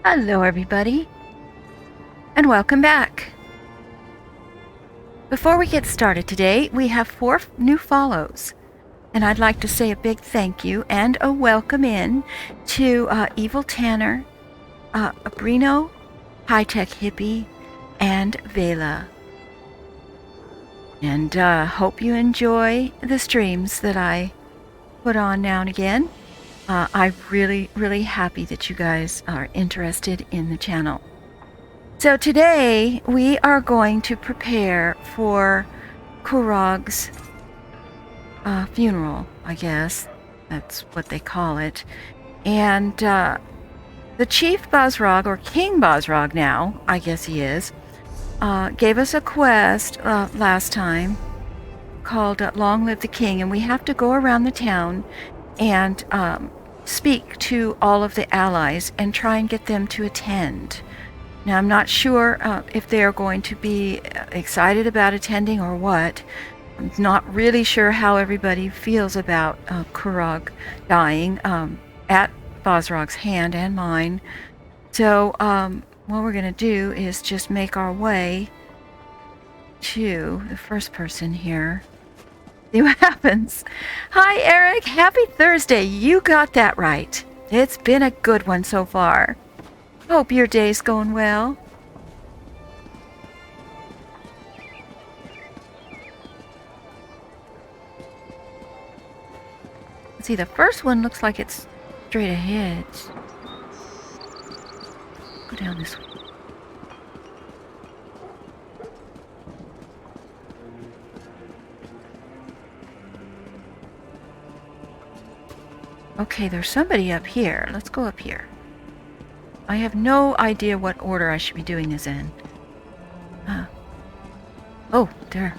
Hello, everybody, and welcome back. Before we get started today, we have 4 new follows, and I'd like to say a big thank you and a welcome in to Evil Tanner, Abrino, High Tech Hippie, and Vela. And hope you enjoy the streams that I put on now and again. I'm really happy that you guys are interested in the channel. So today we are going to prepare for Kurog's funeral, I guess. That's what they call it. And the Chief Bosrog, or King Bosrog now, I guess he is, gave us a quest last time called Long Live the King, and we have to go around the town and speak to all of the allies and try and get them to attend. Now, I'm not sure if they're going to be excited about attending or what. I'm not really sure how everybody feels about Kurog dying at Bosrog's hand and mine. So what we're going to do is just make our way to the first person here. See what happens. Hi, Eric. Happy Thursday. You got that right. It's been a good one so far. Hope your day's going well. Let's see, the first one looks like it's straight ahead. Go down this way. Okay, there's somebody up here. Let's go up here. I have no idea what order I should be doing this in. Oh, there.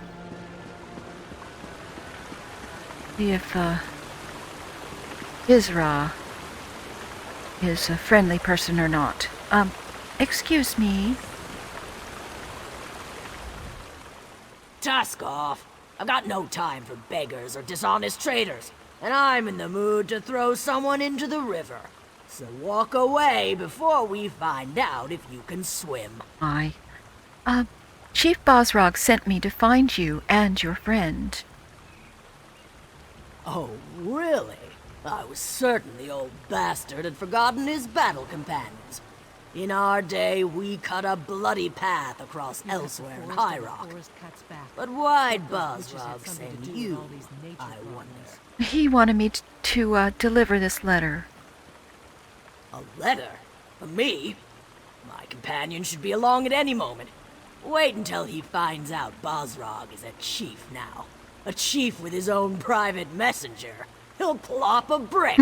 See if Isra is a friendly person or not. Excuse me. Tusk off. I've got no time for beggars or dishonest traders, and I'm in the mood to throw someone into the river. So walk away before we find out if you can swim. Chief Bosrog sent me to find you and your friend. Oh, really? I was certain the old bastard had forgotten his battle companions. In our day, we cut a bloody path across elsewhere in High Rock. But why'd Bosrog send you, I wonder? He wanted me to deliver this letter. A letter? For me? My companion should be along at any moment. Wait until he finds out Bosrog is a chief now. A chief with his own private messenger. He'll plop a brick.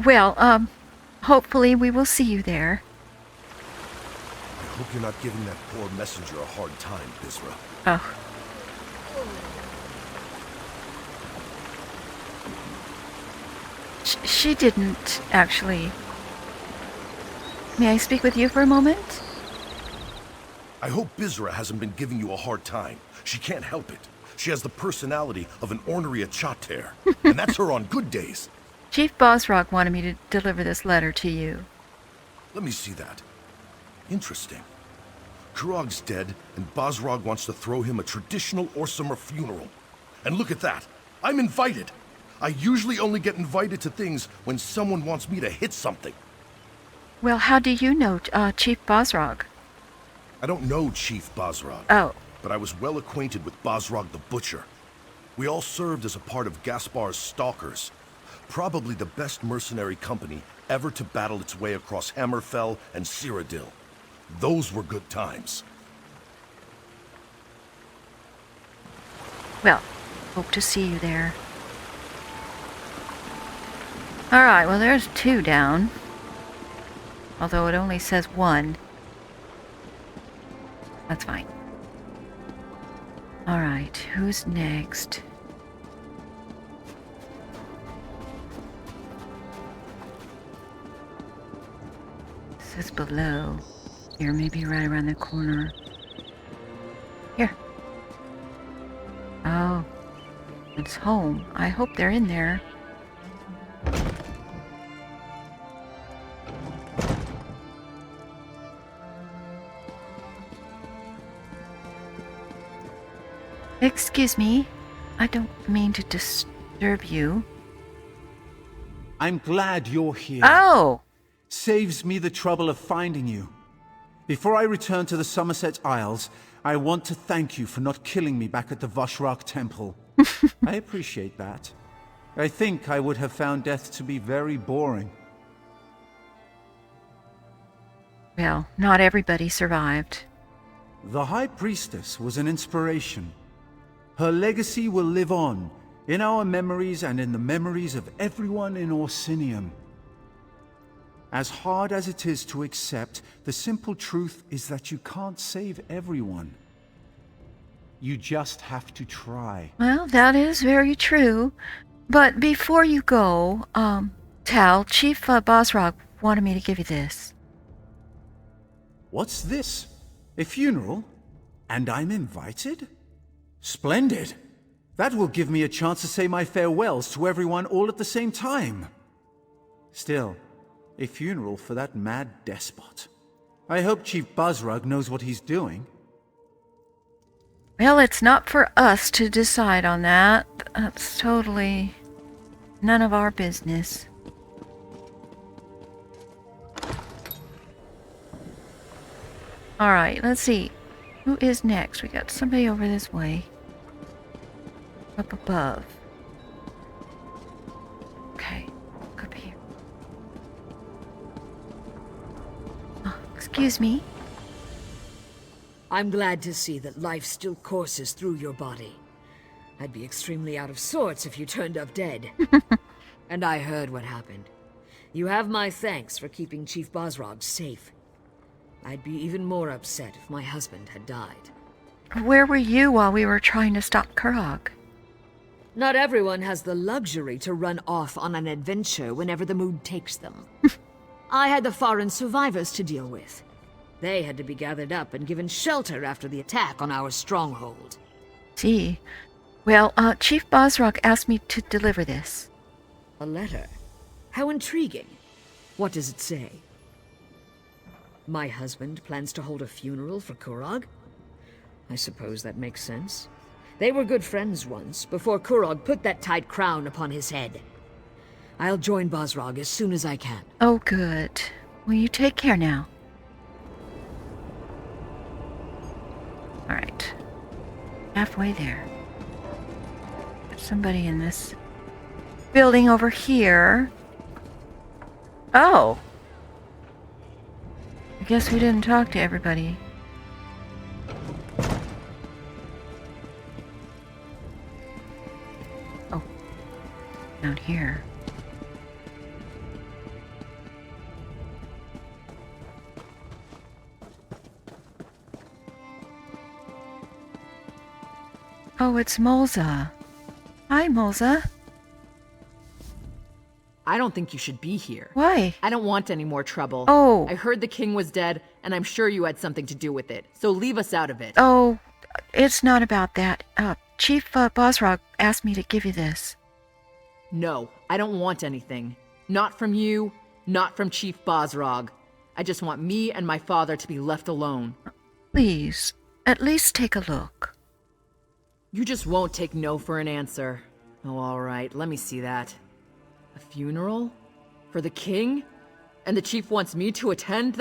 Well, hopefully we will see you there. I hope you're not giving that poor messenger a hard time, Isra. Oh. She didn't, actually. May I speak with you for a moment? I hope Bizra hasn't been giving you a hard time. She can't help it. She has the personality of an ornery chater, and that's her on good days. Chief Bosrog wanted me to deliver this letter to you. Let me see that. Interesting. Kurog's dead, and Bosrog wants to throw him a traditional Orsimer funeral. And look at that. I'm invited. I usually only get invited to things when someone wants me to hit something. Well, how do you know Chief Bosrog? I don't know Chief Bosrog. Oh. But I was well acquainted with Bosrog the Butcher. We all served as a part of Gaspar's Stalkers. Probably the best mercenary company ever to battle its way across Hammerfell and Cyrodiil. Those were good times. Well, hope to see you there. Alright, well there's 2 down. Although it only says 1. That's fine. Alright, who's next? This is below. Here, maybe right around the corner. Here. Oh. It's home. I hope they're in there. Excuse me. I don't mean to disturb you. I'm glad you're here. Oh! Saves me the trouble of finding you. Before I return to the Somerset Isles, I want to thank you for not killing me back at the Voshrok Temple. I appreciate that. I think I would have found death to be very boring. Well, not everybody survived. The High Priestess was an inspiration. Her legacy will live on, in our memories and in the memories of everyone in Orsinium. As hard as it is to accept, the simple truth is that you can't save everyone. You just have to try. Well, that is very true. But before you go, Tal, Chief Bosrog wanted me to give you this. What's this? A funeral? And I'm invited? Splendid! That will give me a chance to say my farewells to everyone all at the same time. Still, a funeral for that mad despot. I hope Chief Bosrog knows what he's doing. Well, it's not for us to decide on that. That's totally none of our business. Alright, let's see. Who is next? We got somebody over this way. Up above. Okay, look up here. Oh, excuse me. I'm glad to see that life still courses through your body. I'd be extremely out of sorts if you turned up dead. And I heard what happened. You have my thanks for keeping Chief Bosrog safe. I'd be even more upset if my husband had died. Where were you while we were trying to stop Kurog? Not everyone has the luxury to run off on an adventure whenever the mood takes them. I had the foreign survivors to deal with. They had to be gathered up and given shelter after the attack on our stronghold. Gee. Well, Chief Bosrog asked me to deliver this. A letter? How intriguing. What does it say? My husband plans to hold a funeral for Kurog? I suppose that makes sense. They were good friends once, before Kurog put that tight crown upon his head. I'll join Bosrog as soon as I can. Oh, good. Well, you take care now. Alright. Halfway there. There's somebody in this building over here. Oh! I guess we didn't talk to everybody. Oh. Out here. Oh, it's Molza. Hi, Molza. I don't think you should be here. Why? I don't want any more trouble. Oh. I heard the king was dead, and I'm sure you had something to do with it. So leave us out of it. Oh, it's not about that. Chief Bosrog asked me to give you this. No, I don't want anything. Not from you, not from Chief Bosrog. I just want me and my father to be left alone. Please, at least take a look. You just won't take no for an answer. Oh, all right, let me see that. A funeral? For the king? And the chief wants me to attend?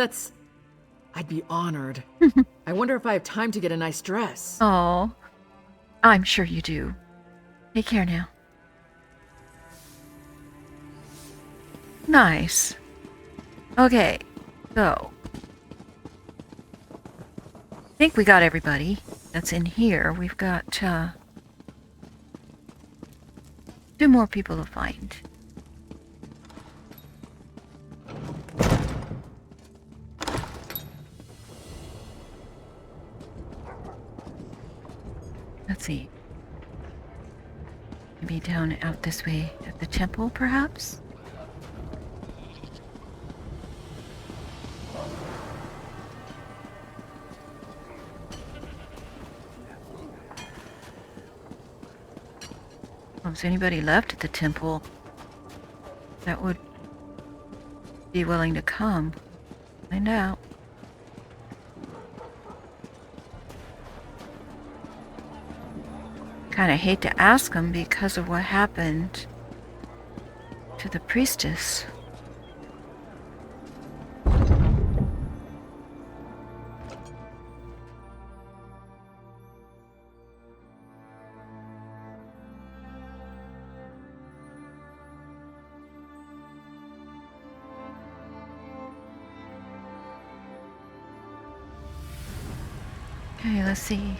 I'd be honored. I wonder if I have time to get a nice dress. Oh, I'm sure you do. Take care now. Nice. Okay, so. I think we got everybody that's in here. We've got, 2 more people to find. Let's see. Maybe down out this way at the temple, perhaps? Well, is anybody left at the temple that would be willing to come? Find out. kind of hate to ask him because of what happened to the priestess. Okay, let's see.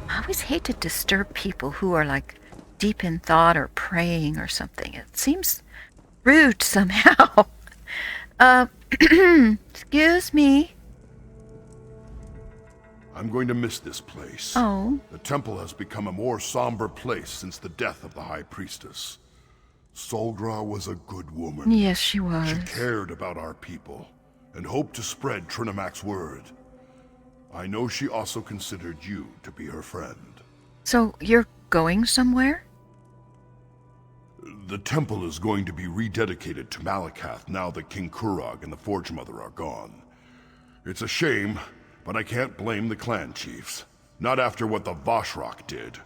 I always hate to disturb people who are like deep in thought or praying or something. It seems rude somehow. Excuse me. I'm going to miss this place. Oh, The temple has become a more somber place since the death of the High Priestess. Solgra was a good woman. yes, she was. She cared about our people and hoped to spread Trinamac's word. I know she also considered you to be her friend. So you're going somewhere? The temple is going to be rededicated to Malakath now that King Kurog and the Forge Mother are gone. It's a shame, but I can't blame the clan chiefs. Not after what the Vashrak did.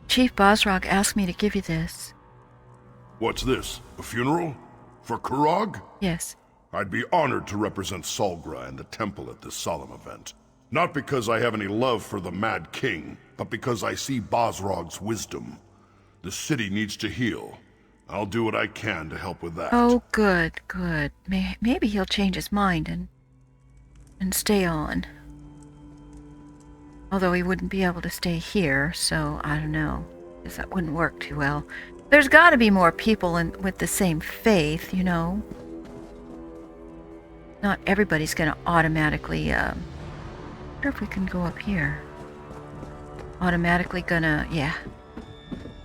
Chief Bosrog asked me to give you this. What's this? A funeral? For Kurog? Yes. I'd be honored to represent Solgra and the temple at this solemn event. Not because I have any love for the Mad King, but because I see Bosrog's wisdom. The city needs to heal. I'll do what I can to help with that. Oh, good, good. Maybe he'll change his mind and stay on. Although he wouldn't be able to stay here, so I don't know. Because that wouldn't work too well. There's got to be more people with the same faith, you know. Not everybody's going to automatically, I wonder if we can go up here. Automatically gonna, yeah,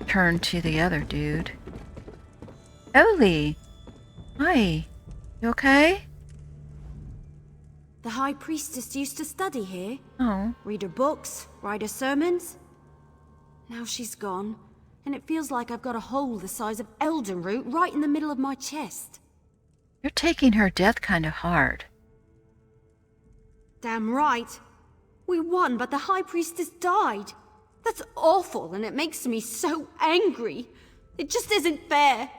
turn to the other dude. Oli! Hi. You okay? The High Priestess used to study here. Oh. Read her books, write her sermons. Now she's gone, and it feels like I've got a hole the size of Eldenroot right in the middle of my chest. You're taking her death kind of hard. Damn right. We won, but the High Priestess died. That's awful, and it makes me so angry. It just isn't fair.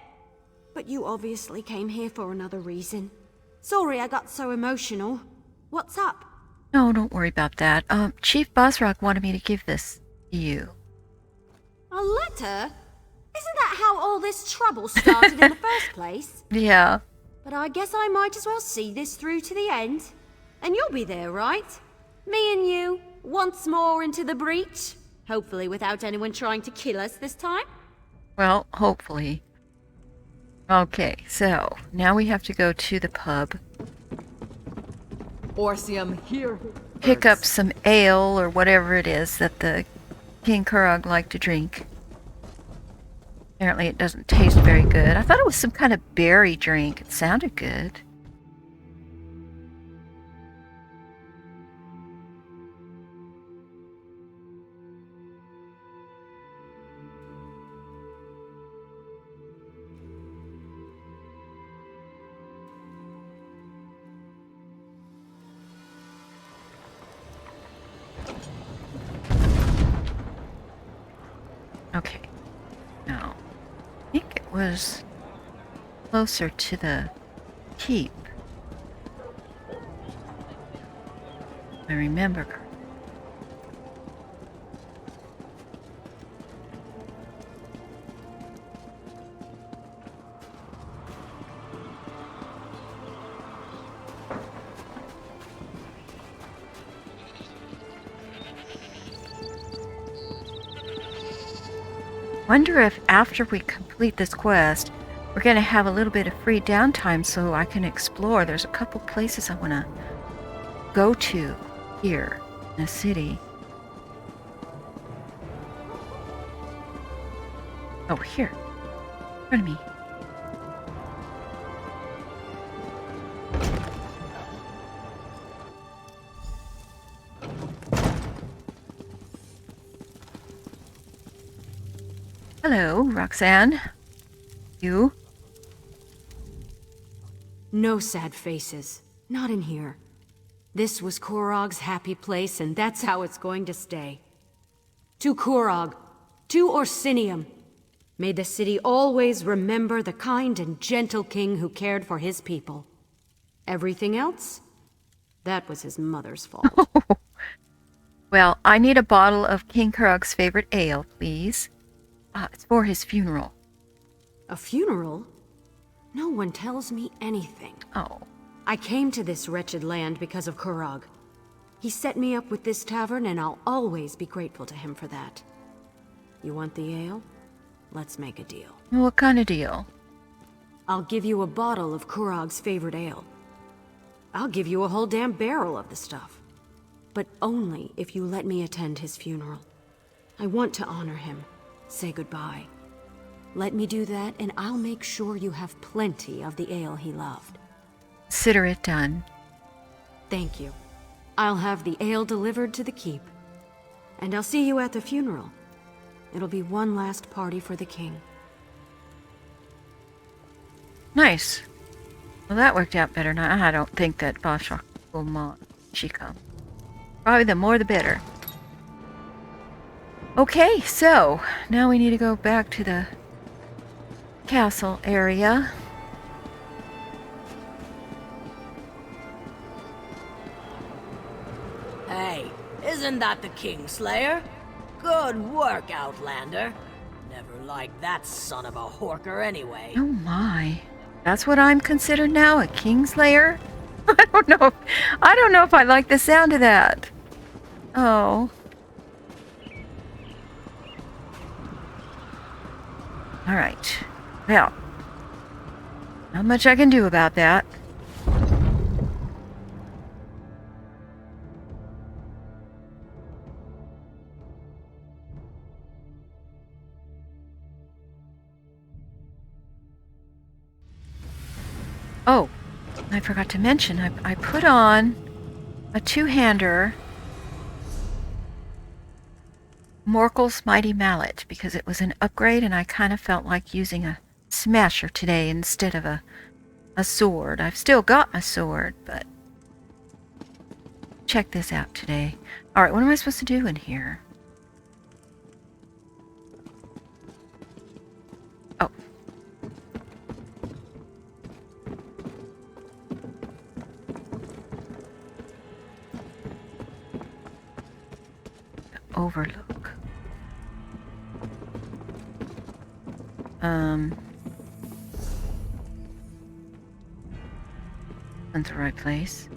But you obviously came here for another reason. Sorry I got so emotional. What's up? No, don't worry about that. Chief Bosrock wanted me to give this to you. A letter? Isn't that how all this trouble started in the first place? Yeah. But I guess I might as well see this through to the end. And you'll be there, right? Me and you, once more into the breach. Hopefully without anyone trying to kill us this time. Well, hopefully. Okay, so now we have to go to the pub. Orsium, here. Pick up some ale or whatever it is that the King Kurog liked to drink. Apparently it doesn't taste very good. I thought it was some kind of berry drink. It sounded good. Okay. Now, I think it was closer to the keep. I remember. Wonder if after we complete this quest, we're going to have a little bit of free downtime so I can explore. There's a couple places I want to go to here in the city. Oh, here. In front of me. Hello, Roxanne. You? No sad faces. Not in here. This was Kurog's happy place, and that's how it's going to stay. To Kurog, to Orsinium, may the city always remember the kind and gentle king who cared for his people. Everything else? That was his mother's fault. Well, I need a bottle of King Kurog's favorite ale, please. It's for his funeral. A funeral? No one tells me anything. Oh. I came to this wretched land because of Kurog. He set me up with this tavern, and I'll always be grateful to him for that. You want the ale? Let's make a deal. What kind of deal? I'll give you a bottle of Kurog's favorite ale. I'll give you a whole damn barrel of the stuff. But only if you let me attend his funeral. I want to honor him, say goodbye. Let me do that, and I'll make sure you have plenty of the ale he loved. Consider it done. Thank you. I'll have the ale delivered to the keep. And I'll see you at the funeral. It'll be one last party for the king. Nice. Well, that worked out better. Now, I don't think that Bashar will not. She come. Probably the more the better. Okay, so now we need to go back to the castle area. Hey, isn't that the Kingslayer? Good work, Outlander. Never liked that son of a horker anyway. Oh my. That's what I'm considered now, a Kingslayer? I don't know if I like the sound of that. Oh. All right. Well, not much I can do about that. Oh, I forgot to mention, I put on a two-hander Morkel's Mighty Mallet because it was an upgrade and I kind of felt like using a smasher today instead of a sword. I've still got my sword, but check this out today. Alright, what am I supposed to do in here? Oh. Overlook. That's the right place.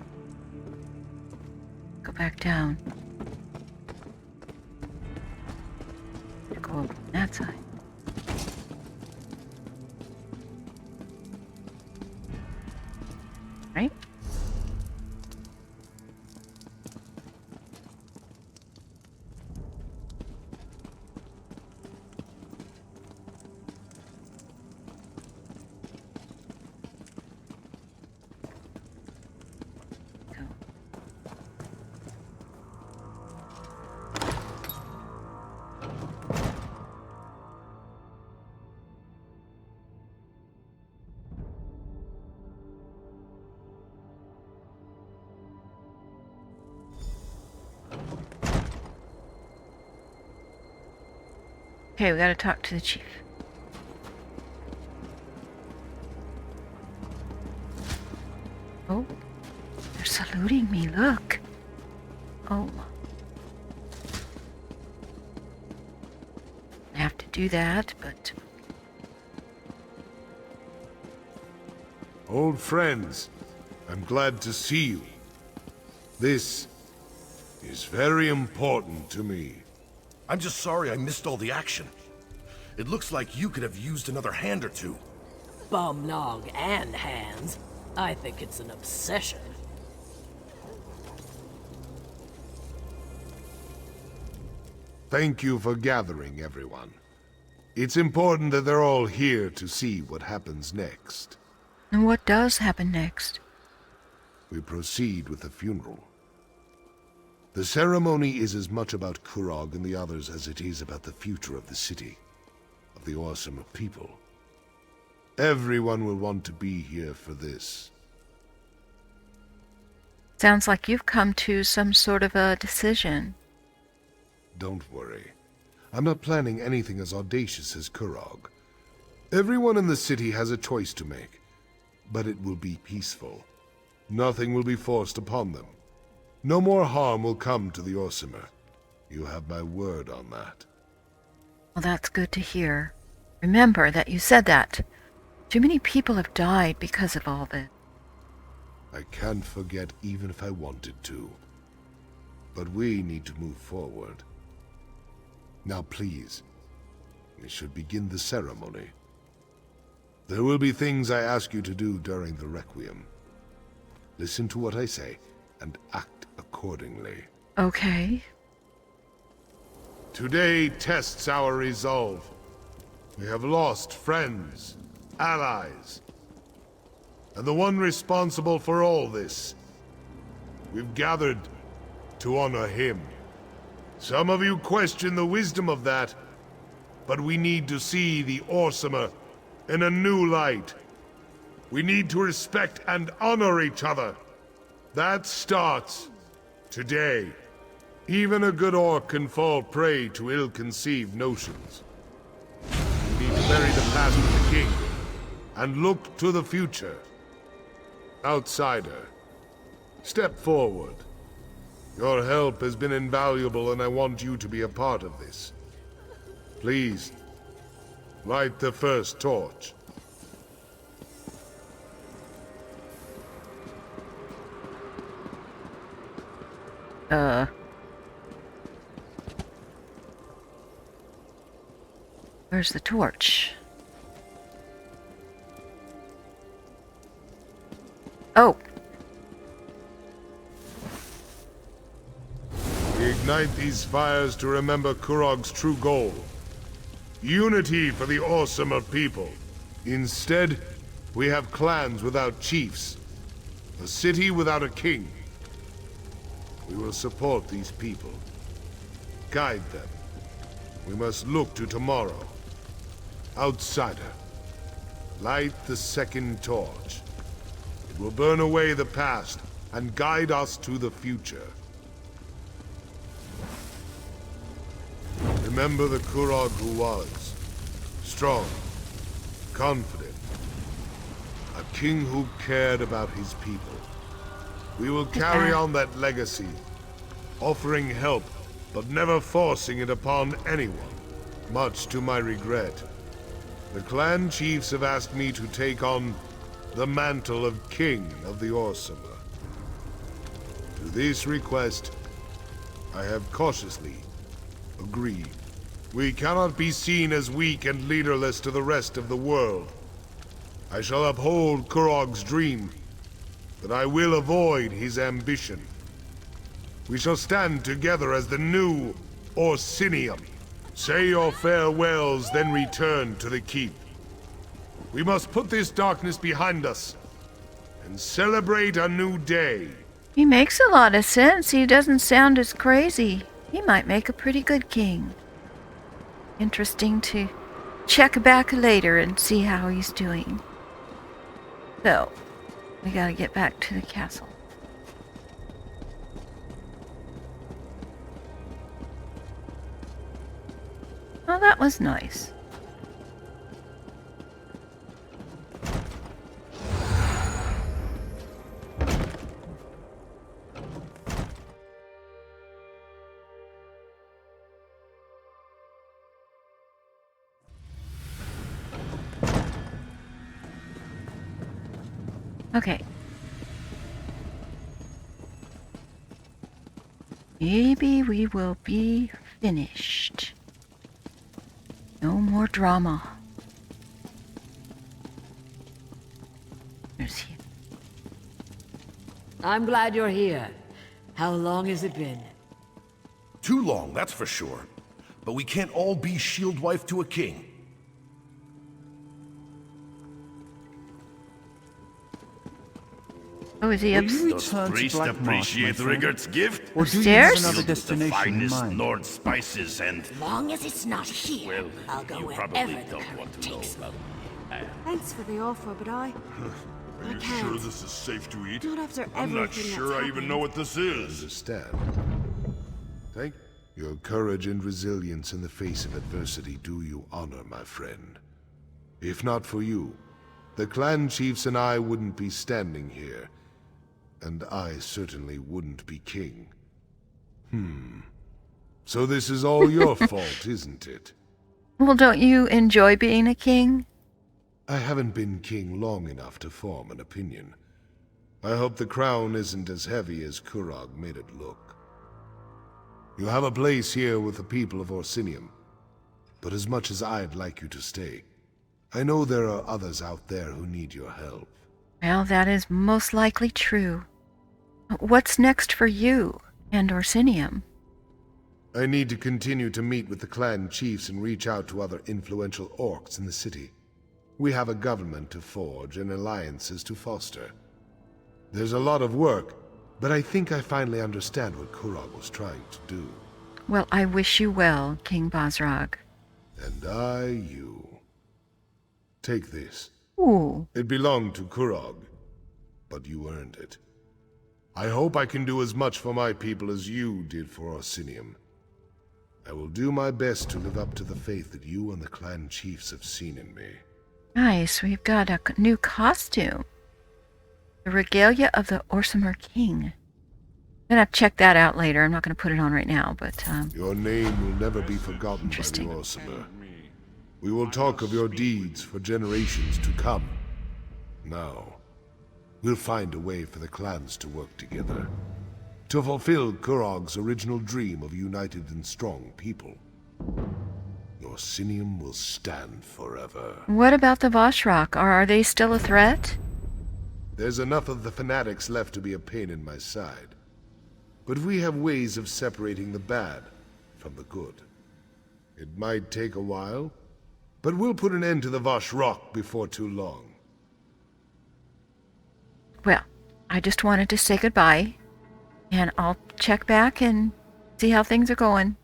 Go back down. Go over on that side. Right? Okay, we gotta talk to the chief. Oh, they're saluting me, look. Oh. I have to do that, but... Old friends, I'm glad to see you. This is very important to me. I'm just sorry I missed all the action. It looks like you could have used another hand or two. Bum nog and hands. I think it's an obsession. Thank you for gathering, everyone. It's important that they're all here to see what happens next. And what does happen next? We proceed with the funeral. The ceremony is as much about Kurog and the others as it is about the future of the city, of the awesome people. Everyone will want to be here for this. Sounds like you've come to some sort of a decision. Don't worry. I'm not planning anything as audacious as Kurog. Everyone in the city has a choice to make, but it will be peaceful. Nothing will be forced upon them. No more harm will come to the Orsimer. You have my word on that. Well, that's good to hear. Remember that you said that. Too many people have died because of all this. I can't forget even if I wanted to. But we need to move forward. Now please, we should begin the ceremony. There will be things I ask you to do during the Requiem. Listen to what I say, and act accordingly. Okay. Today tests our resolve. We have lost friends, allies, and the one responsible for all this. We've gathered to honor him. Some of you question the wisdom of that, but we need to see the Orsimer in a new light. We need to respect and honor each other. That starts today. Even a good orc can fall prey to ill-conceived notions. We need to bury the past with the king and look to the future. Outsider, step forward. Your help has been invaluable, and I want you to be a part of this. Please, light the first torch. Where's the torch? Oh. We ignite these fires to remember Kurog's true goal. Unity for the Orsimer people. Instead, we have clans without chiefs. A city without a king. We will support these people. Guide them. We must look to tomorrow. Outsider, light the second torch. It will burn away the past and guide us to the future. Remember the Kurog who was. Strong, confident. A king who cared about his people. We will carry on that legacy, offering help, but never forcing it upon anyone, much to my regret. The clan chiefs have asked me to take on the mantle of King of the Orsimer. To this request, I have cautiously agreed. We cannot be seen as weak and leaderless to the rest of the world. I shall uphold Kurog's dream, but I will avoid his ambition. We shall stand together as the new Orsinium. Say your farewells, then return to the keep. We must put this darkness behind us and celebrate a new day. He makes a lot of sense. He doesn't sound as crazy. He might make a pretty good king. Interesting to check back later and see how he's doing. So, we gotta get back to the castle. Oh, that was nice. Okay. Maybe we will be finished. No more drama. There's him. I'm glad you're here. How long has it been? Too long, that's for sure. But we can't all be shield wife to a king. Oh, is he Will up? you Does return to priest Black Marsh, my appreciate friend? Riggert's gift? Or do you Upstairs? have another The destination in finest mind? Nord spices and... As long as it's not here, Well, I'll go you wherever probably the don't current want to know takes me. about... Thanks for the offer, but I Are I you can't. sure this is safe to eat? Not after I'm not everything sure that's I even know what this is. Understand. Thank your courage and resilience in the face of adversity do you honor, my friend. If not for you, the clan chiefs and I wouldn't be standing here, and I certainly wouldn't be king. So this is all your fault, isn't it? Well, don't you enjoy being a king? I haven't been king long enough to form an opinion. I hope the crown isn't as heavy as Kurog made it look. You have a place here with the people of Orsinium, but as much as I'd like you to stay, I know there are others out there who need your help. Well, that is most likely true. What's next for you and Orsinium? I need to continue to meet with the clan chiefs and reach out to other influential orcs in the city. We have a government to forge and alliances to foster. There's a lot of work, but I think I finally understand what Kurog was trying to do. Well, I wish you well, King Bosrog. And I you. Take this. Ooh. It belonged to Kurog, but you earned it. I hope I can do as much for my people as you did for Orsinium. I will do my best to live up to the faith that you and the clan chiefs have seen in me. Nice, we've got a new costume. The regalia of the Orsimer King. I'm gonna have to check that out later. I'm not gonna put it on right now, but Your name will never be forgotten by the Interesting. Orsimer. We will talk of your deeds for generations to come. Now, we'll find a way for the clans to work together. To fulfill Kurog's original dream of a united and strong people. Orsinium will stand forever. what about the Voshrok? Are they still a threat? There's enough of the fanatics left to be a pain in my side. But we have ways of separating the bad from the good. It might take a while, but we'll put an end to the Voshrok before too long. Well, I just wanted to say goodbye, and I'll check back and see how things are going.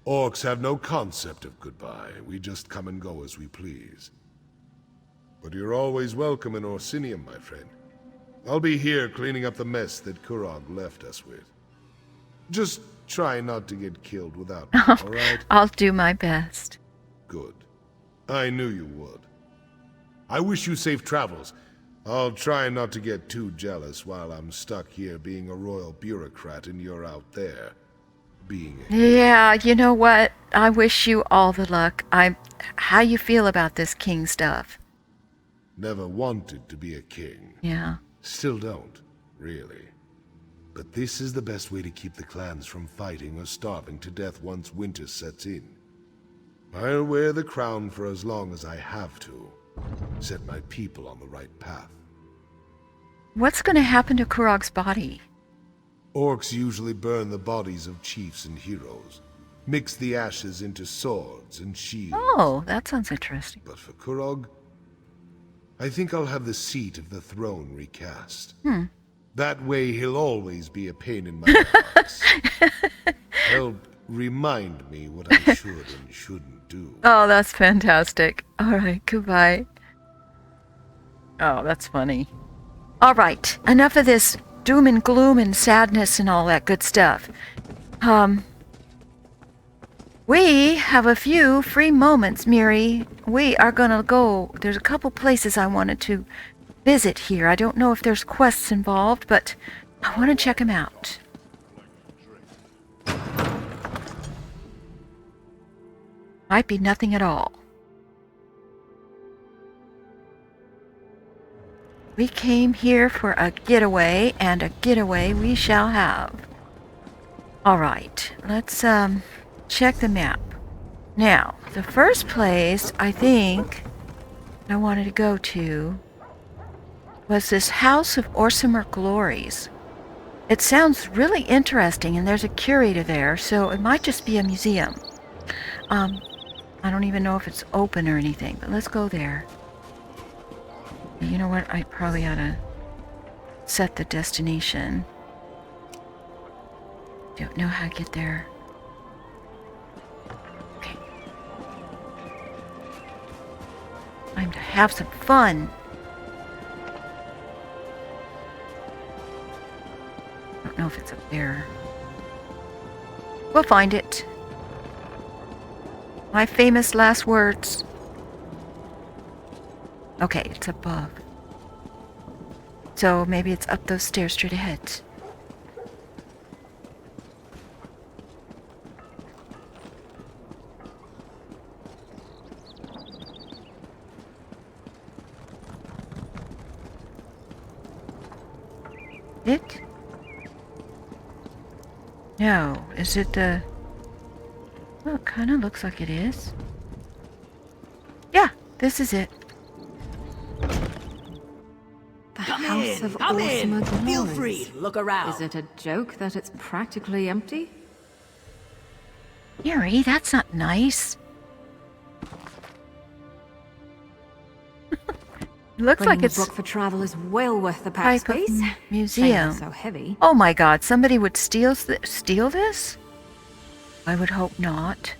Orcs have no concept of goodbye. We just come and go as we please. But you're always welcome in Orsinium, my friend. I'll be here cleaning up the mess that Kurog left us with. Just try not to get killed without me, all right? I'll do my best. Good. I knew you would. I wish you safe travels. I'll try not to get too jealous while I'm stuck here being a royal bureaucrat and you're out there being a... Yeah, you know what? I wish you all the luck. How you feel about this king stuff? Never wanted to be a king. Yeah. Still don't, really. But this is the best way to keep the clans from fighting or starving to death once winter sets in. I'll wear the crown for as long as I have to. Set my people on the right path. What's going to happen to Kurog's body? Orcs usually burn the bodies of chiefs and heroes, mix the ashes into swords and shields. Oh, that sounds interesting. But for Kurog, I think I'll have the seat of the throne recast. That way he'll always be a pain in my ass. Help remind me what I should and shouldn't do. Oh, that's fantastic. All right, goodbye. Oh, that's funny. All right, enough of this doom and gloom and sadness and all that good stuff. We have a few free moments, Miri. We are gonna go. There's a couple places I wanted to visit here. I don't know if there's quests involved, but I want to check them out. Might be nothing at all. We came here for a getaway, and a getaway we shall have. Alright, let's check the map. Now, the first place I think I wanted to go to was this House of Orsimer Glories. It sounds really interesting, and there's a curator there, so it might just be a museum. I don't even know if it's open or anything, but let's go there. You know what? I probably ought to set the destination. Don't know how to get there. Okay. Time to have some fun. know if it's up there. We'll find it. My famous last words. Okay, it's above. So maybe it's up those stairs straight ahead. It? No. Is it the... Well, it kind of looks like it is. Yeah, this is it. The Come House in, of come in. Awesome Feel Glories. free, look around. Is it a joke that it's practically empty? Yuri, that's not nice. Looks Bringing like it's a book for travel is well worth the pack type of space. museum. Shame it's so heavy. Oh my god, somebody would steal this? I would hope not.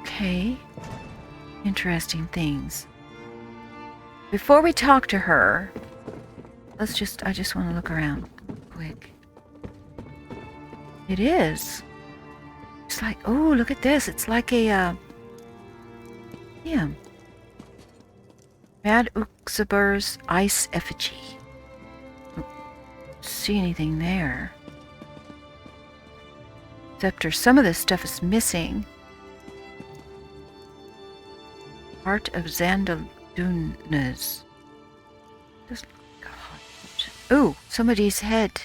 Okay. Interesting things. Before we talk to her, I just want to look around quick. It is. It's like, oh, look at this. It's like a, yeah. Mad Uxabur's ice effigy. Don't see anything there. Except some of this stuff is missing. Heart of Xandalunas. Doesn't look like a heart. Ooh, somebody's head.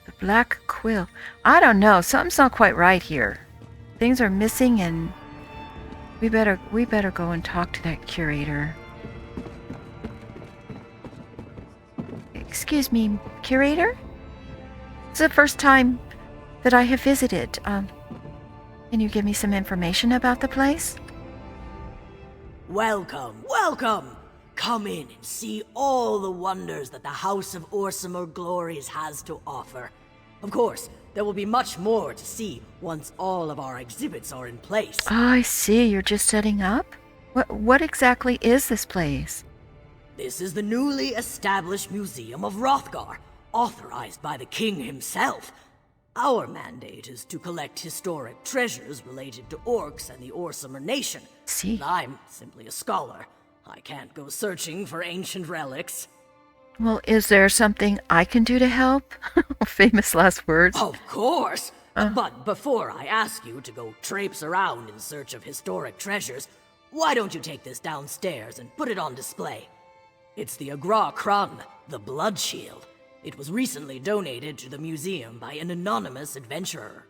The black quill. I don't know. Something's not quite right here. Things are missing, and we better go and talk to that curator. Excuse me, curator? It's the first time that I have visited. Can you give me some information about the place? Welcome, welcome! Come in and see all the wonders that the House of Orsimer Glories has to offer. Of course, there will be much more to see once all of our exhibits are in place. I see. You're just setting up? What exactly is this place? This is the newly established Museum of Hrothgar, authorized by the king himself. Our mandate is to collect historic treasures related to orcs and the Orsimer nation. See? And I'm simply a scholar. I can't go searching for ancient relics. Well, is there something I can do to help? Famous last words. Of course! But before I ask you to go traipse around in search of historic treasures, why don't you take this downstairs and put it on display? It's the Agra Kran, the Blood Shield. It was recently donated to the museum by an anonymous adventurer.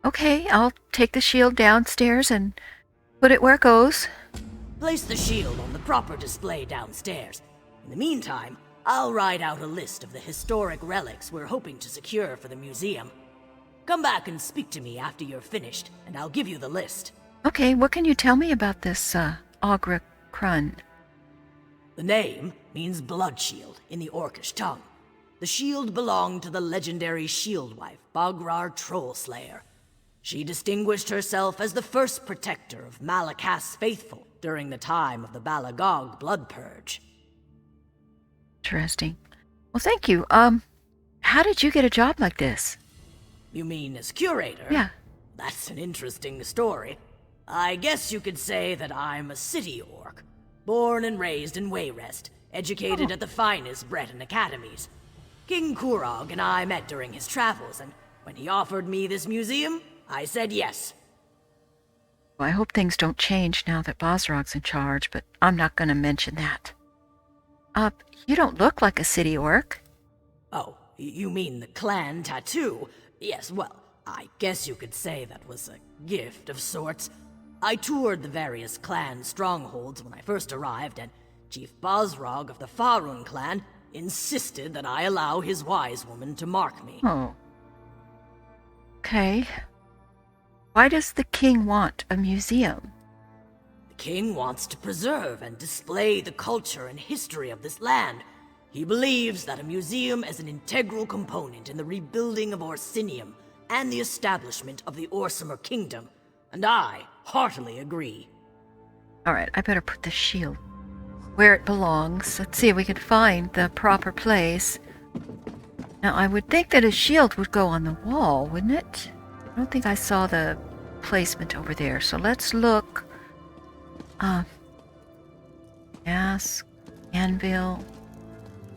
Okay, I'll take the shield downstairs and put it where it goes. Place the shield on the proper display downstairs. In the meantime, I'll write out a list of the historic relics we're hoping to secure for the museum. Come back and speak to me after you're finished, and I'll give you the list. Okay, what can you tell me about this, Agra Krun? The name means blood shield in the Orcish tongue. The shield belonged to the legendary shield wife, Bagrar Trollslayer. She distinguished herself as the first protector of Malakas's faithful during the time of the Balagog blood purge. Interesting. Well, thank you. How did you get a job like this? You mean as curator? Yeah. That's an interesting story. I guess you could say that I'm a city orc. Born and raised in Wayrest, educated at the finest Breton academies. King Kurog and I met during his travels, and when he offered me this museum, I said yes. Well, I hope things don't change now that Bosrog's in charge, but I'm not going to mention that. You don't look like a city orc. Oh, you mean the clan tattoo? Yes, well, I guess you could say that was a gift of sorts. I toured the various clan strongholds when I first arrived, and Chief Bosrog of the Farun clan insisted that I allow his wise woman to mark me. Oh. Okay. Why does the king want a museum? The king wants to preserve and display the culture and history of this land. He believes that a museum is an integral component in the rebuilding of Orsinium and the establishment of the Orsimer kingdom, and I heartily agree. Alright, I better put the shield where it belongs. Let's see if we can find the proper place. Now, I would think that a shield would go on the wall, wouldn't it? I don't think I saw the placement over there. So let's look. Mask, anvil,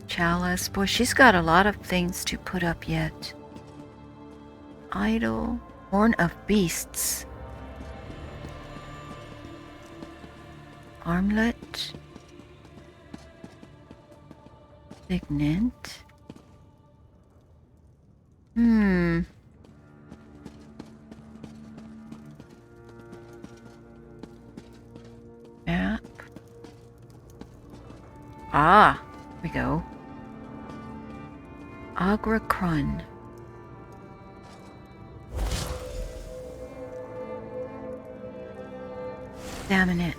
chalice. Boy, she's got a lot of things to put up yet. Idol, horn of beasts. Armlet. Signet. Map. Ah, here we go. Agracrun. Examine it.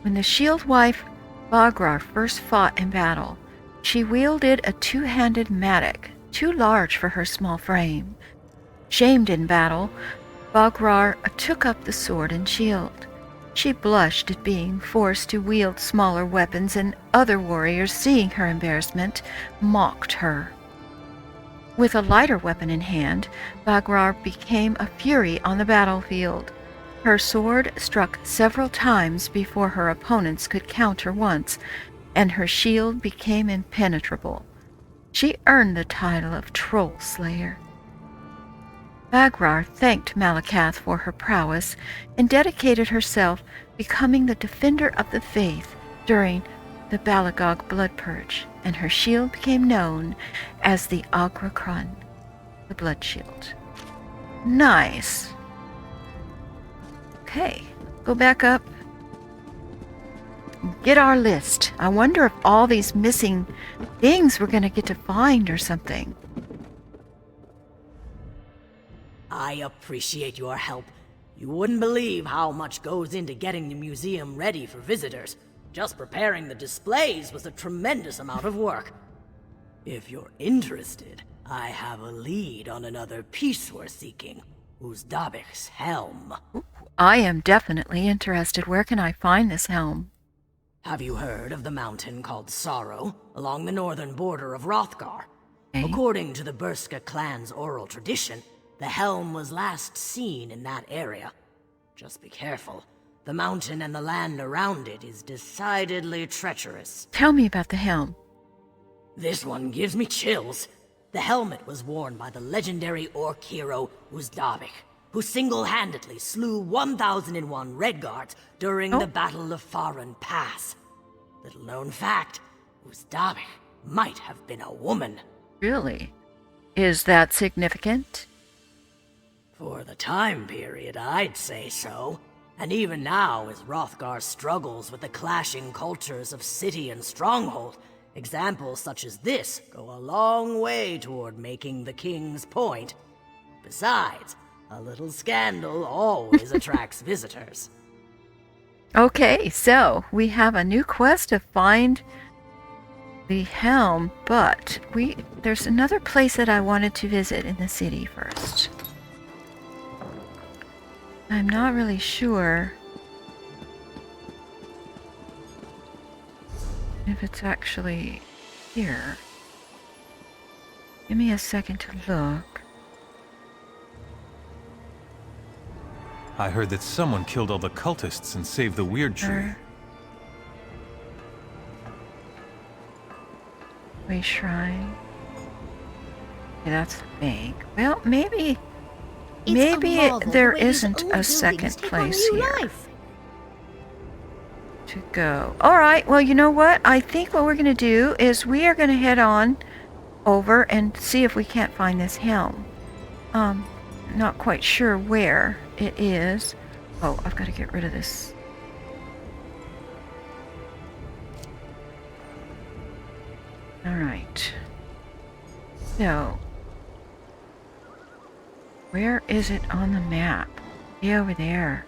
When the shield wife Bagrar first fought in battle, she wielded a two-handed mattock, too large for her small frame. Shamed in battle, Bagrar took up the sword and shield. She blushed at being forced to wield smaller weapons, and other warriors, seeing her embarrassment, mocked her. With a lighter weapon in hand, Bagrar became a fury on the battlefield. Her sword struck several times before her opponents could counter once, and her shield became impenetrable. She earned the title of Troll Slayer. Bagrar thanked Malakath for her prowess and dedicated herself, becoming the defender of the faith during the Balagog blood purge, and her shield became known as the Agracrun, the blood shield. Nice. Okay, go back up. Get our list. I wonder if all these missing things we're going to get to find or something. I appreciate your help. You wouldn't believe how much goes into getting the museum ready for visitors. Just preparing the displays was a tremendous amount of work. If you're interested, I have a lead on another piece we're seeking. Uzdabik's helm. I am definitely interested. Where can I find this helm? Have you heard of the mountain called Sorrow, along the northern border of Hrothgar? According to the Burska clan's oral tradition, the helm was last seen in that area. Just be careful. The mountain and the land around it is decidedly treacherous. Tell me about the helm. This one gives me chills. The helmet was worn by the legendary orc hero Uzdabik, who single-handedly slew 1,001 Redguards during the Battle of Faran Pass. Little known fact, Uzdabik might have been a woman. Really? Is that significant? For the time period, I'd say so. And even now, as Hrothgar struggles with the clashing cultures of city and stronghold, examples such as this go a long way toward making the king's point. Besides, a little scandal always attracts visitors. Okay, so we have a new quest to find the helm, but there's another place that I wanted to visit in the city first. I'm not really sure if it's actually here. Give me a second to look. I heard that someone killed all the cultists and saved the weird tree. Way shrine. Okay, that's vague. Well, maybe there isn't a second place here to go. All right. Well, you know what? I think what we're going to do is we are going to head on over and see if we can't find this helm. Not quite sure where it is. Oh, I've got to get rid of this. All right. So, where is it on the map? Be over there.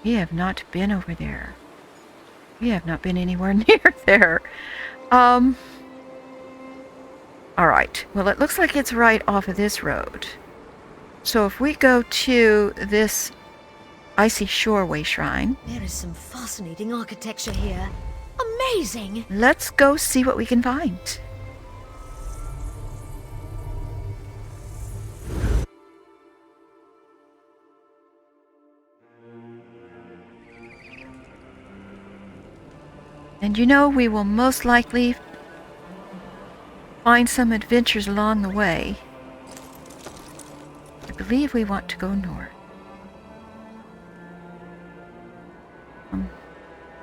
We have not been over there. We have not been anywhere near there. All right. Well, it looks like it's right off of this road. So if we go to this Icy Shoreway Shrine. There is some fascinating architecture here. Amazing! Let's go see what we can find. And you know, we will most likely find some adventures along the way. I believe we want to go north.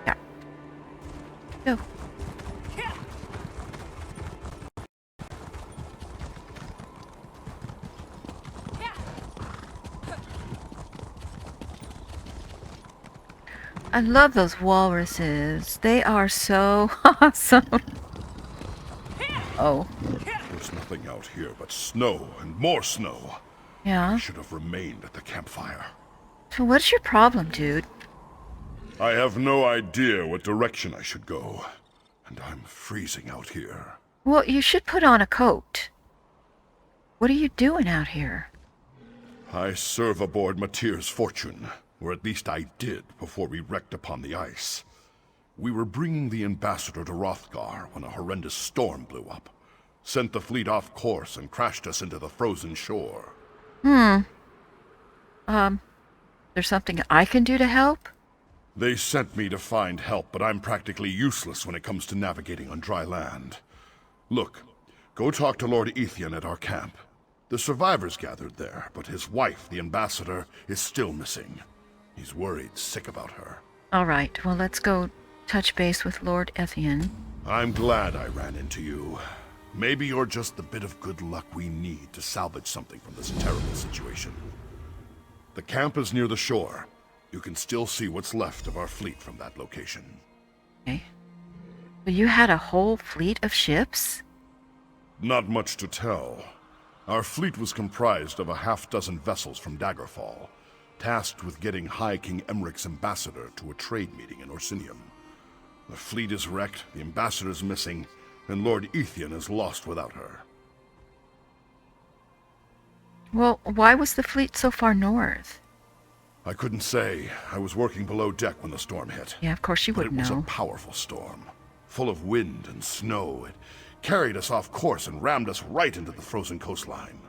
Yeah. Go. I love those walruses. They are so awesome. Oh. There's nothing out here but snow and more snow. Yeah? I should have remained at the campfire. So what's your problem, dude? I have no idea what direction I should go. And I'm freezing out here. Well, you should put on a coat. What are you doing out here? I serve aboard Matyr's Fortune, or at least I did before we wrecked upon the ice. We were bringing the ambassador to Hrothgar when a horrendous storm blew up. Sent the fleet off course and crashed us into the frozen shore. There's something I can do to help? They sent me to find help, but I'm practically useless when it comes to navigating on dry land. Look, go talk to Lord Ethian at our camp. The survivors gathered there, but his wife, the ambassador, is still missing. He's worried sick about her. All right, well, let's go touch base with Lord Ethian. I'm glad I ran into you. Maybe you're just the bit of good luck we need to salvage something from this terrible situation. The camp is near the shore. You can still see what's left of our fleet from that location. Okay. So you had a whole fleet of ships? Not much to tell. Our fleet was comprised of a half-dozen vessels from Daggerfall, tasked with getting High King Emmerich's ambassador to a trade meeting in Orsinium. The fleet is wrecked, the ambassador's missing, and Lord Ethian is lost without her. Well, why was the fleet so far north? I couldn't say. I was working below deck when the storm hit. Yeah, of course you But would it was know. a powerful storm, full of wind and snow. It carried us off course and rammed us right into the frozen coastline.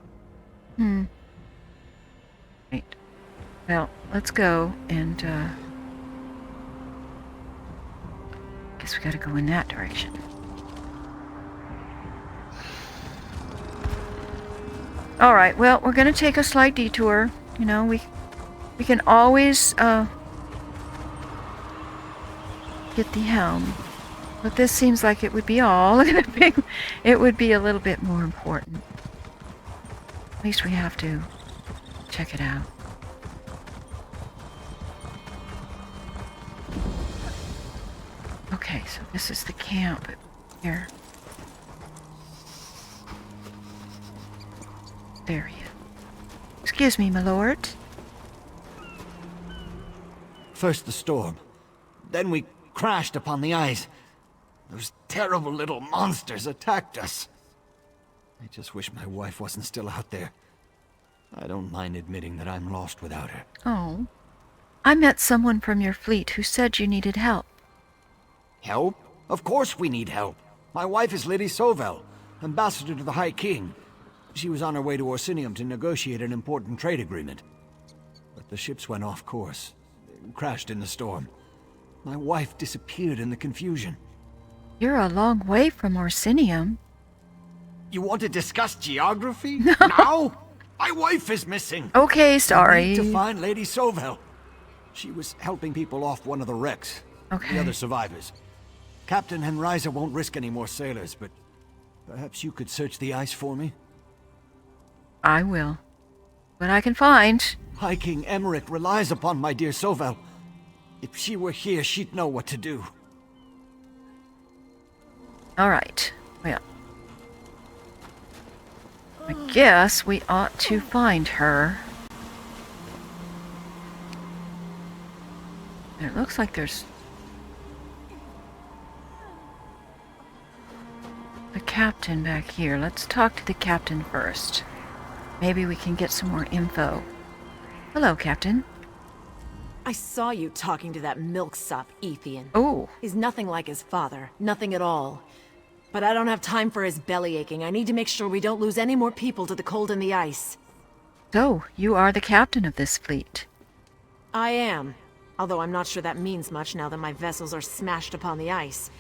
Right. Well, let's go and, guess we gotta go in that direction. Alright, well, we're gonna take a slight detour. You know, we can always, get the helm. But this seems like it would be all it would be a little bit more important. At least we have to check it out. Okay, so this is the camp here. There he is. Excuse me, my lord. First the storm. Then we crashed upon the ice. Those terrible little monsters attacked us. I just wish my wife wasn't still out there. I don't mind admitting that I'm lost without her. Oh. I met someone from your fleet who said you needed help. Help? Of course we need help. My wife is Lady Sovel, ambassador to the High King. She was on her way to Orsinium to negotiate an important trade agreement. But the ships went off course, crashed in the storm. My wife disappeared in the confusion. You're a long way from Orsinium. You want to discuss geography? Now? My wife is missing. Okay, We sorry. need to find Lady Sovel. She was helping people off one of the wrecks. Okay. The other survivors. Captain Henriza won't risk any more sailors, but perhaps you could search the ice for me? I will. What I can find. High King Emmerich relies upon my dear Sovel. If she were here, she'd know what to do. Alright. Well. I guess we ought to find her. It looks like there's the captain back here. Let's talk to the captain first. Maybe we can get some more info. Hello, Captain. I saw you talking to that milksop, Ethian. Oh. He's nothing like his father. Nothing at all. But I don't have time for his belly aching. I need to make sure we don't lose any more people to the cold and the ice. So, you are the captain of this fleet. I am. Although I'm not sure that means much now that my vessels are smashed upon the ice.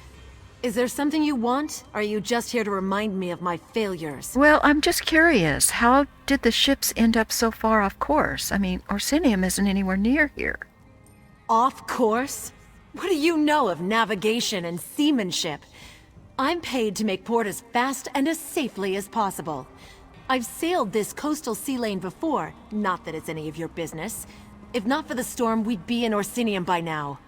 Is there something you want? Or are you just here to remind me of my failures? Well, I'm just curious. How did the ships end up so far off course? I mean, Orsinium isn't anywhere near here. Off course? What do you know of navigation and seamanship? I'm paid to make port as fast and as safely as possible. I've sailed this coastal sea lane before, not that it's any of your business. If not for the storm, we'd be in Orsinium by now.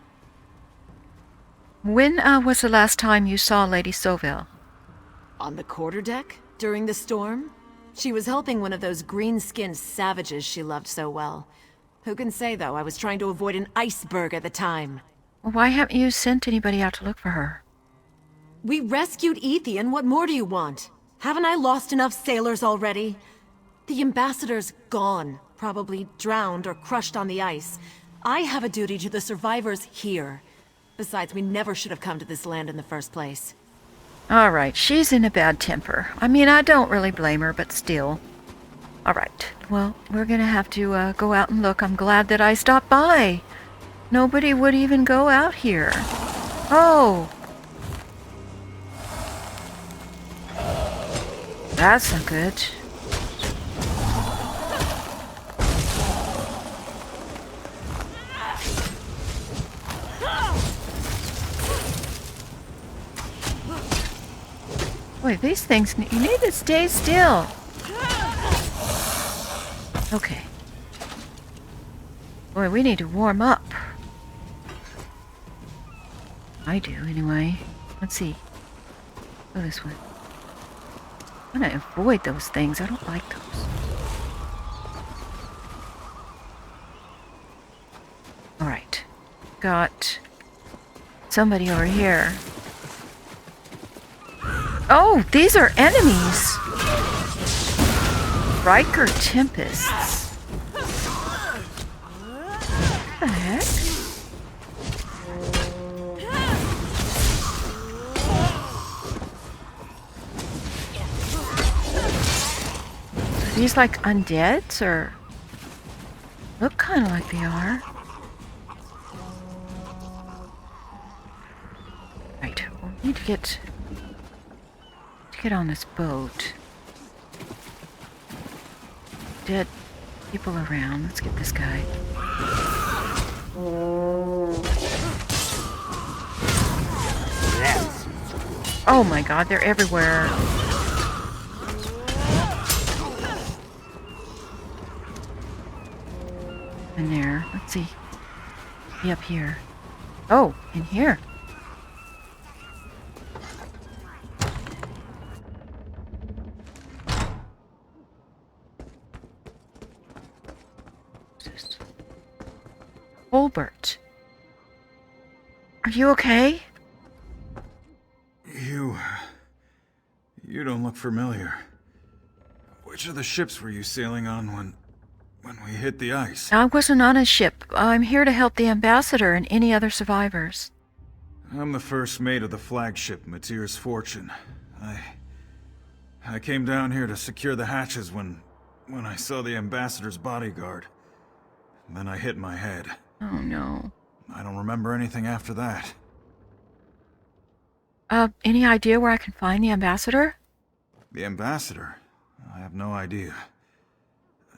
When was the last time you saw Lady Soville? On the quarterdeck? During the storm? She was helping one of those green-skinned savages she loved so well. Who can say, though, I was trying to avoid an iceberg at the time. Why haven't you sent anybody out to look for her? We rescued Ethian, what more do you want? Haven't I lost enough sailors already? The ambassador's gone, probably drowned or crushed on the ice. I have a duty to the survivors here. Besides, we never should have come to this land in the first place. All right, she's in a bad temper. I mean, I don't really blame her, but still. All right, well, we're gonna have to go out and look. I'm glad that I stopped by. Nobody would even go out here. Oh! That's not good. Boy, these things, you need to stay still. Okay. Boy, we need to warm up. I do, anyway. Let's see. Go this way. I'm gonna avoid those things. I don't like those. Alright. Got somebody over here. Oh, these are enemies! Riker Tempests. What the heck? Are these like undeads, or look kind of like they are? Right, we need to get on this boat. Dead people around. Let's get this guy. Oh my god, they're everywhere. In there. Let's see. Be up here. Oh, in here. Holbert. Are you okay? You don't look familiar. Which of the ships were you sailing on when we hit the ice? I wasn't on a ship. I'm here to help the ambassador and any other survivors. I'm the first mate of the flagship, Matir's Fortune. I came down here to secure the hatches when I saw the ambassador's bodyguard. Then I hit my head. Oh no. I don't remember anything after that. Any idea where I can find the ambassador? The ambassador? I have no idea.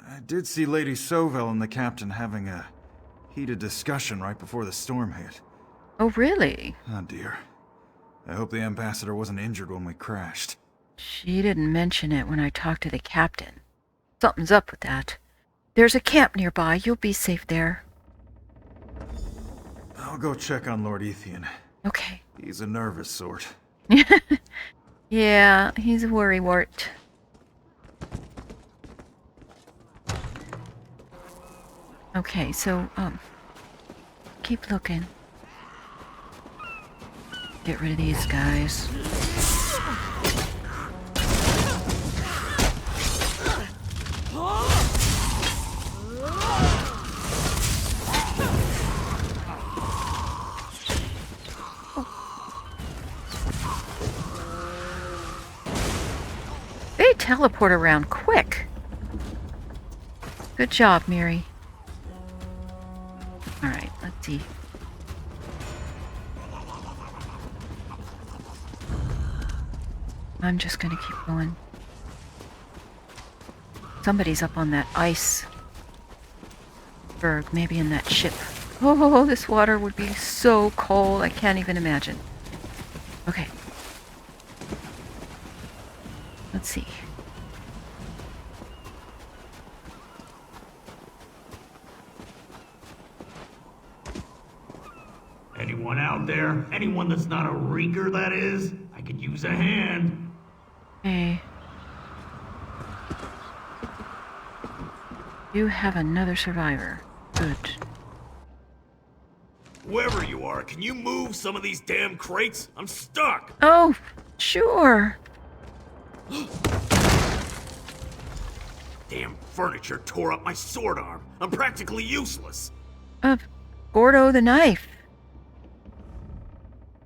I did see Lady Soville and the captain having a heated discussion right before the storm hit. Oh, really? Oh dear. I hope the ambassador wasn't injured when we crashed. She didn't mention it when I talked to the captain. Something's up with that. There's a camp nearby. You'll be safe there. I'll go check on Lord Ethian. Okay. He's a nervous sort. Yeah, he's a worrywart. Okay, so, keep looking. Get rid of these guys. teleport around quick. Good job, Miri. Alright, let's see. I'm just gonna keep going. Somebody's up on that iceberg, maybe in that ship. Oh, this water would be so cold, I can't even imagine. Okay. Let's see. Anyone out there? Anyone that's not a reeker, that is? I could use a hand. Hey. You have another survivor. Good. Whoever you are, can you move some of these damn crates? I'm stuck! Oh, sure. Damn furniture tore up my sword arm. I'm practically useless. Gordo the knife.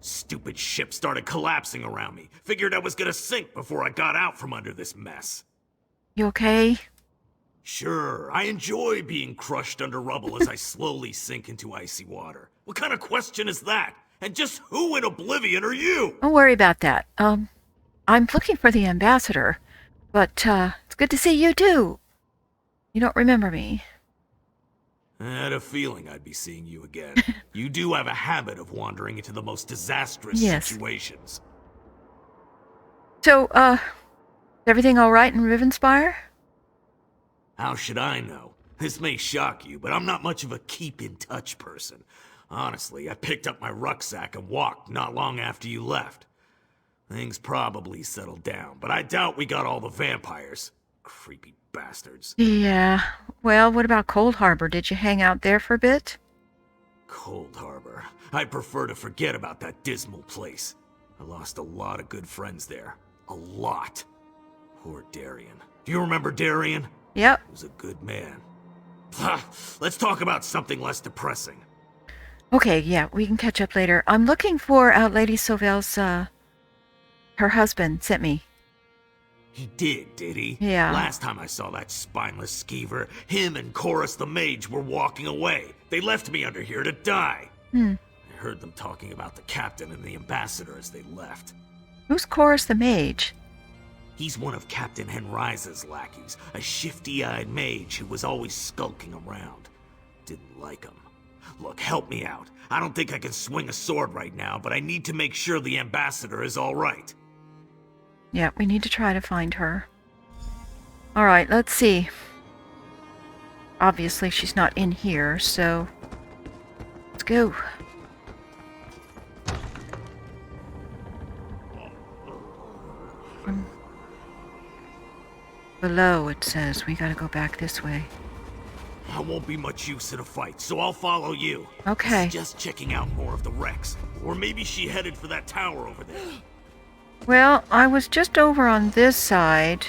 Stupid ship started collapsing around me. Figured I was gonna sink before I got out from under this mess. You okay? Sure, I enjoy being crushed under rubble as I slowly sink into icy water. What kind of question is that? And just who in oblivion are you? Don't worry about that. I'm looking for the ambassador, but, it's good to see you too. You don't remember me. I had a feeling I'd be seeing you again. You do have a habit of wandering into the most disastrous situations. So, is everything alright in Rivenspire? How should I know? This may shock you, but I'm not much of a keep-in-touch person. Honestly, I picked up my rucksack and walked not long after you left. Things probably settled down, but I doubt we got all the vampires. Creepy bastards. Yeah. Well, what about Cold Harbor? Did you hang out there for a bit? Cold Harbor. I'd prefer to forget about that dismal place. I lost a lot of good friends there. A lot. Poor Darian. Do you remember Darian? Yep. He was a good man. Let's talk about something less depressing. Okay, yeah, we can catch up later. I'm looking for Lady Sauvel's, her husband sent me. He did he? Yeah. Last time I saw that spineless skeever, him and Chorus the Mage were walking away. They left me under here to die. I heard them talking about the captain and the ambassador as they left. Who's Chorus the Mage? He's one of Captain Henriza's lackeys, a shifty-eyed mage who was always skulking around. Didn't like him. Look, help me out. I don't think I can swing a sword right now, but I need to make sure the ambassador is all right. Yeah, we need to try to find her. Alright, let's see. Obviously, she's not in here, so... let's go. Below, it says. We gotta go back this way. I won't be much use in a fight, so I'll follow you. Okay. Just checking out more of the wrecks. Or maybe she headed for that tower over there. Well, I was just over on this side.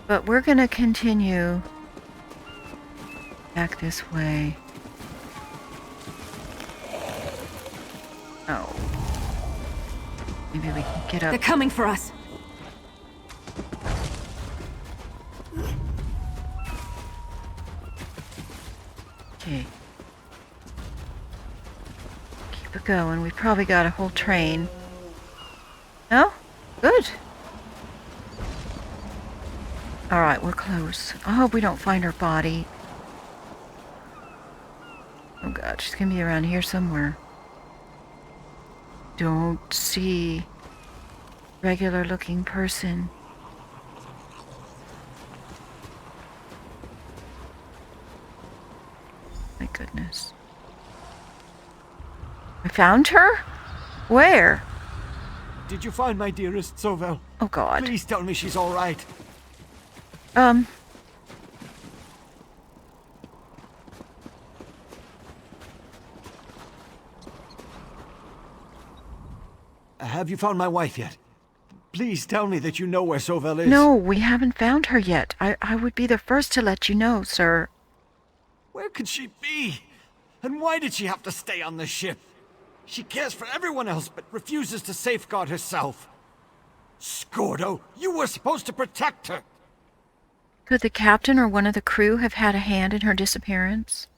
But we're gonna continue back this way. Oh. Maybe we can get up. They're coming for us. Okay. Keep it going. We probably got a whole train. No? Good. Alright, we're close. I hope we don't find her body. Oh god, she's gonna be around here somewhere. Don't see regular looking person. My goodness. I found her? Where? Did you find my dearest Sauvel? Oh god. Please tell me she's all right. Have you found my wife yet? Please tell me that you know where Sauvel is. No, we haven't found her yet. I would be the first to let you know, sir. Where could she be? And why did she have to stay on the ship? She cares for everyone else, but refuses to safeguard herself. Scordo, you were supposed to protect her! Could the captain or one of the crew have had a hand in her disappearance?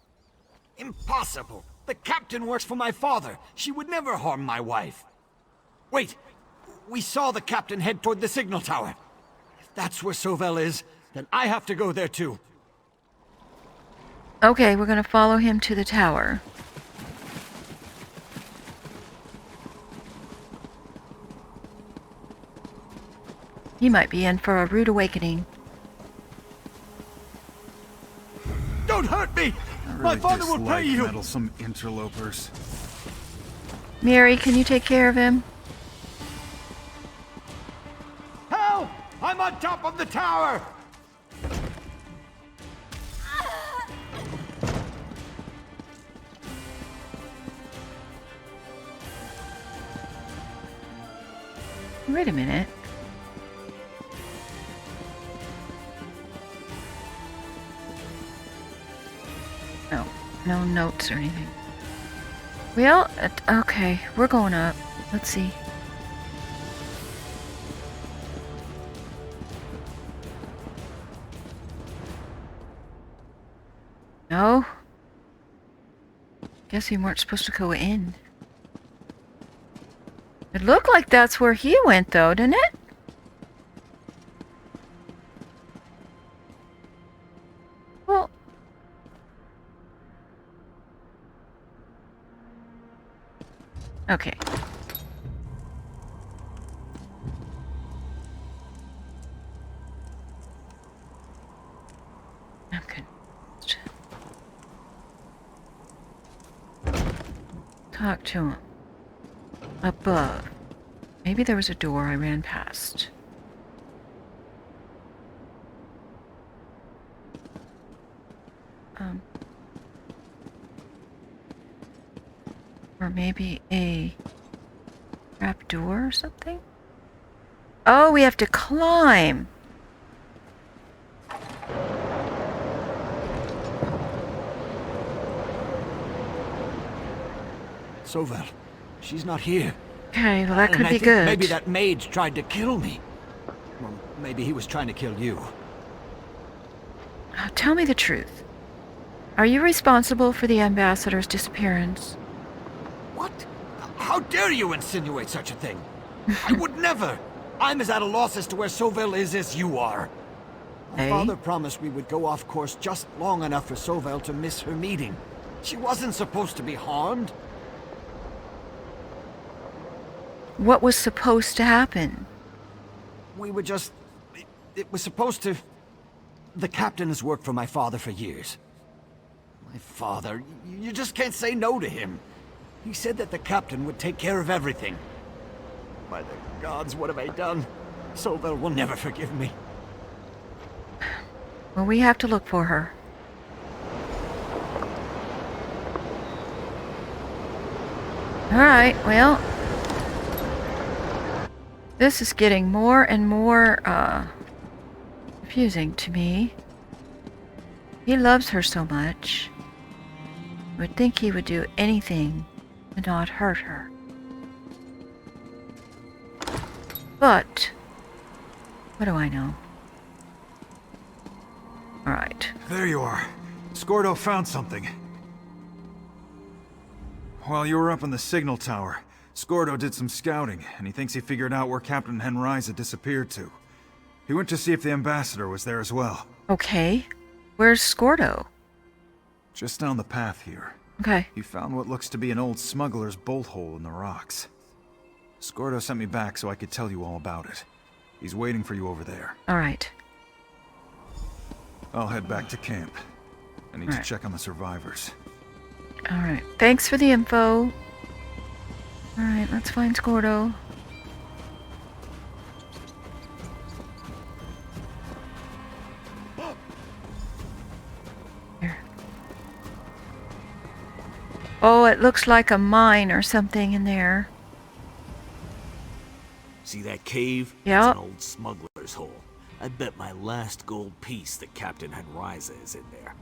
Impossible! The captain works for my father. She would never harm my wife. Wait! We saw the captain head toward the signal tower. If that's where Sauvel is, then I have to go there too. Okay, we're gonna follow him to the tower. He might be in for a rude awakening. Don't hurt me! I really My father will pay dislike you! meddlesome interlopers. Mary, can you take care of him? Help! I'm on top of the tower! Wait a minute. No, no notes or anything. Well, okay, we're going up. Let's see. No. Guess we weren't supposed to go in. It looked like that's where he went, though, didn't it? Well. Okay. I'm confused. Talk to him. Above. Maybe there was a door I ran past. Or maybe a trap door or something? Oh, we have to climb! Sauvel, she's not here. Okay, well that And could I be think good. Maybe that mage tried to kill me. Well, maybe he was trying to kill you. Tell me the truth. Are you responsible for the ambassador's disappearance? What? How dare you insinuate such a thing? I would never! I'm as at a loss as to where Sauvel is as you are. My Eh? father promised we would go off course just long enough for Sauvel to miss her meeting. She wasn't supposed to be harmed. What was supposed to happen? We were just... It was supposed to... The captain has worked for my father for years. My father... You just can't say no to him. He said that the captain would take care of everything. By the gods, what have I done? Sauvel will never forgive me. Well, we have to look for her. Alright, well... This is getting more and more, confusing to me. He loves her so much. I would think he would do anything to not hurt her. But, what do I know? Alright. There you are. Scordo found something. While you were up in the signal tower, Scordo did some scouting, and he thinks he figured out where Captain Henri's had disappeared to. He went to see if the ambassador was there as well. Okay. Where's Scordo? Just down the path here. Okay. He found what looks to be an old smuggler's bolt hole in the rocks. Scordo sent me back so I could tell you all about it. He's waiting for you over there. Alright. I'll head back to camp. I need to check on the survivors. Alright. Thanks for the info. Alright, let's find Scordo. Here. Oh, it looks like a mine or something in there. See that cave? Yeah. It's an old smuggler's hole. I bet my last gold piece that Captain Henriza is in there.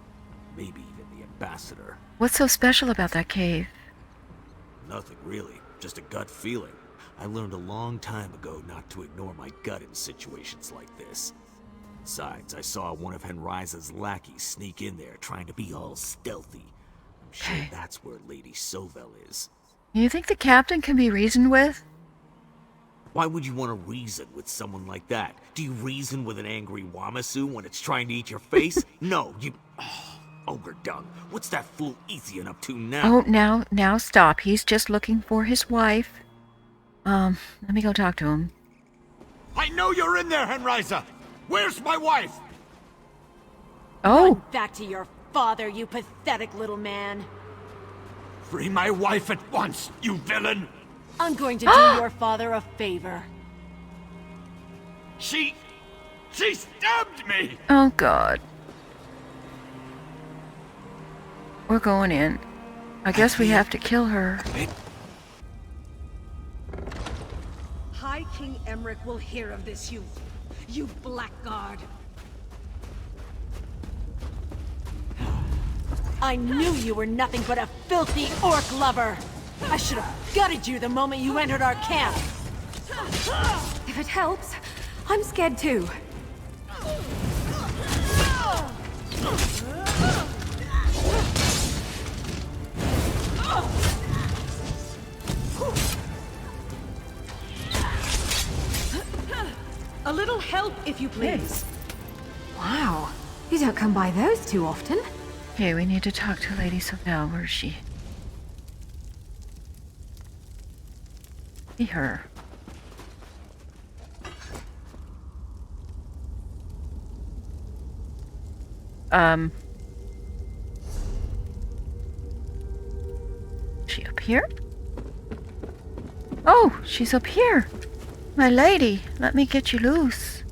Maybe even the ambassador. What's so special about that cave? Nothing really, just a gut feeling. I learned a long time ago not to ignore my gut in situations like this. Besides, I saw one of Henriza's lackeys sneak in there trying to be all stealthy. I'm sure that's where Lady Sovel is. You think the captain can be reasoned with? Why would you want to reason with someone like that? Do you reason with an angry Wamasu when it's trying to eat your face? No, you... Oh, ogre dung. What's that fool Ethian up to now? Oh, now stop. He's just looking for his wife. Let me go talk to him. I know you're in there, Henriza! Where's my wife? Oh! Run back to your father, you pathetic little man. Free my wife at once, you villain! I'm going to do your father a favor. She stabbed me! Oh, God. We're going in. I guess we have to kill her. High King Emmerich will hear of this, you blackguard. I knew you were nothing but a filthy orc lover. I should have gutted you the moment you entered our camp. If it helps, I'm scared too. A little help, if you please. Wow, you don't come by those too often. Okay, we need to talk to Lady Sovel. Where is she? See her. She up here? Oh, she's up here. My lady, let me get you loose.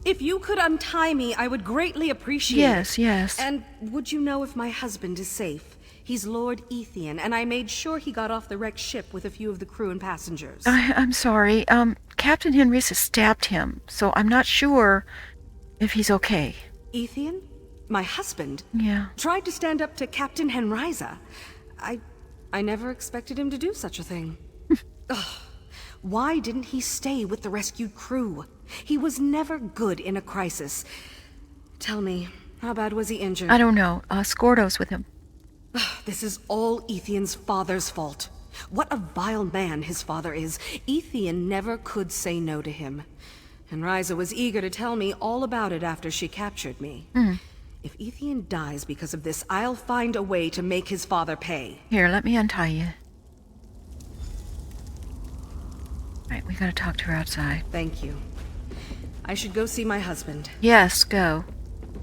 If you could untie me, I would greatly appreciate it. Yes. And would you know if my husband is safe? He's Lord Ethian, and I made sure he got off the wrecked ship with a few of the crew and passengers. I'm sorry. Captain Henrisa stabbed him, so I'm not sure if he's okay. Ethian? My husband? Yeah. Tried to stand up to Captain Henriza. I never expected him to do such a thing. Ugh. Why didn't he stay with the rescued crew? He was never good in a crisis. Tell me, how bad was he injured? I don't know. Scordo's with him. This is all Ethian's father's fault. What a vile man his father is. Ethian never could say no to him. And Ryza was eager to tell me all about it after she captured me. If Ethian dies because of this, I'll find a way to make his father pay. Here, let me untie you. Right, we gotta talk to her outside. Thank you. I should go see my husband. Yes, go.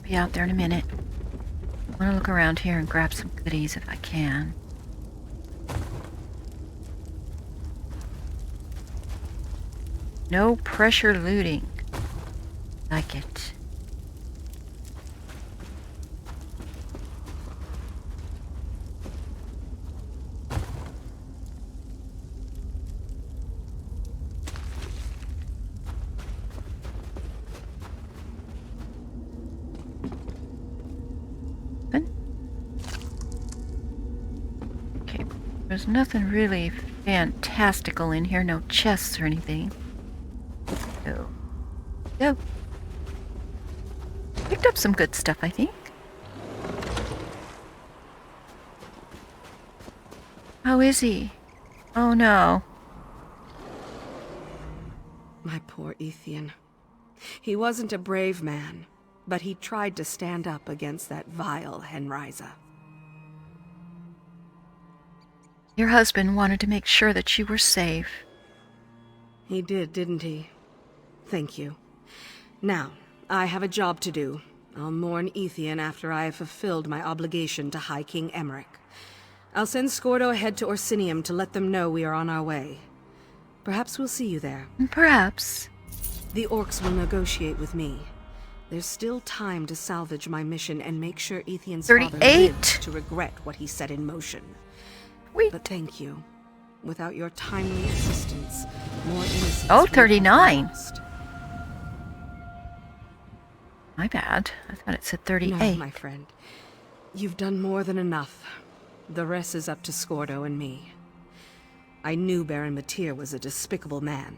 Be out there in a minute. I want to look around here and grab some goodies if I can. No pressure looting. Like it. Okay, there's nothing really fantastical in here, no chests or anything. Go. Picked up some good stuff, I think. How is he? Oh no. My poor Ethian. He wasn't a brave man, but he tried to stand up against that vile Henriza. Your husband wanted to make sure that you were safe. He did, didn't he? Thank you. Now, I have a job to do. I'll mourn Ethian after I have fulfilled my obligation to High King Emmerich. I'll send Scordo ahead to Orsinium to let them know we are on our way. Perhaps we'll see you there. Perhaps. The orcs will negotiate with me. There's still time to salvage my mission and make sure Ethian's father 38. lives to regret what he set in motion. But thank you. Without your timely assistance, more innocents Oh, would have 39. been lost. My bad. I thought it said 38. No, my friend. You've done more than enough. The rest is up to Scordo and me. I knew Baron Matir was a despicable man,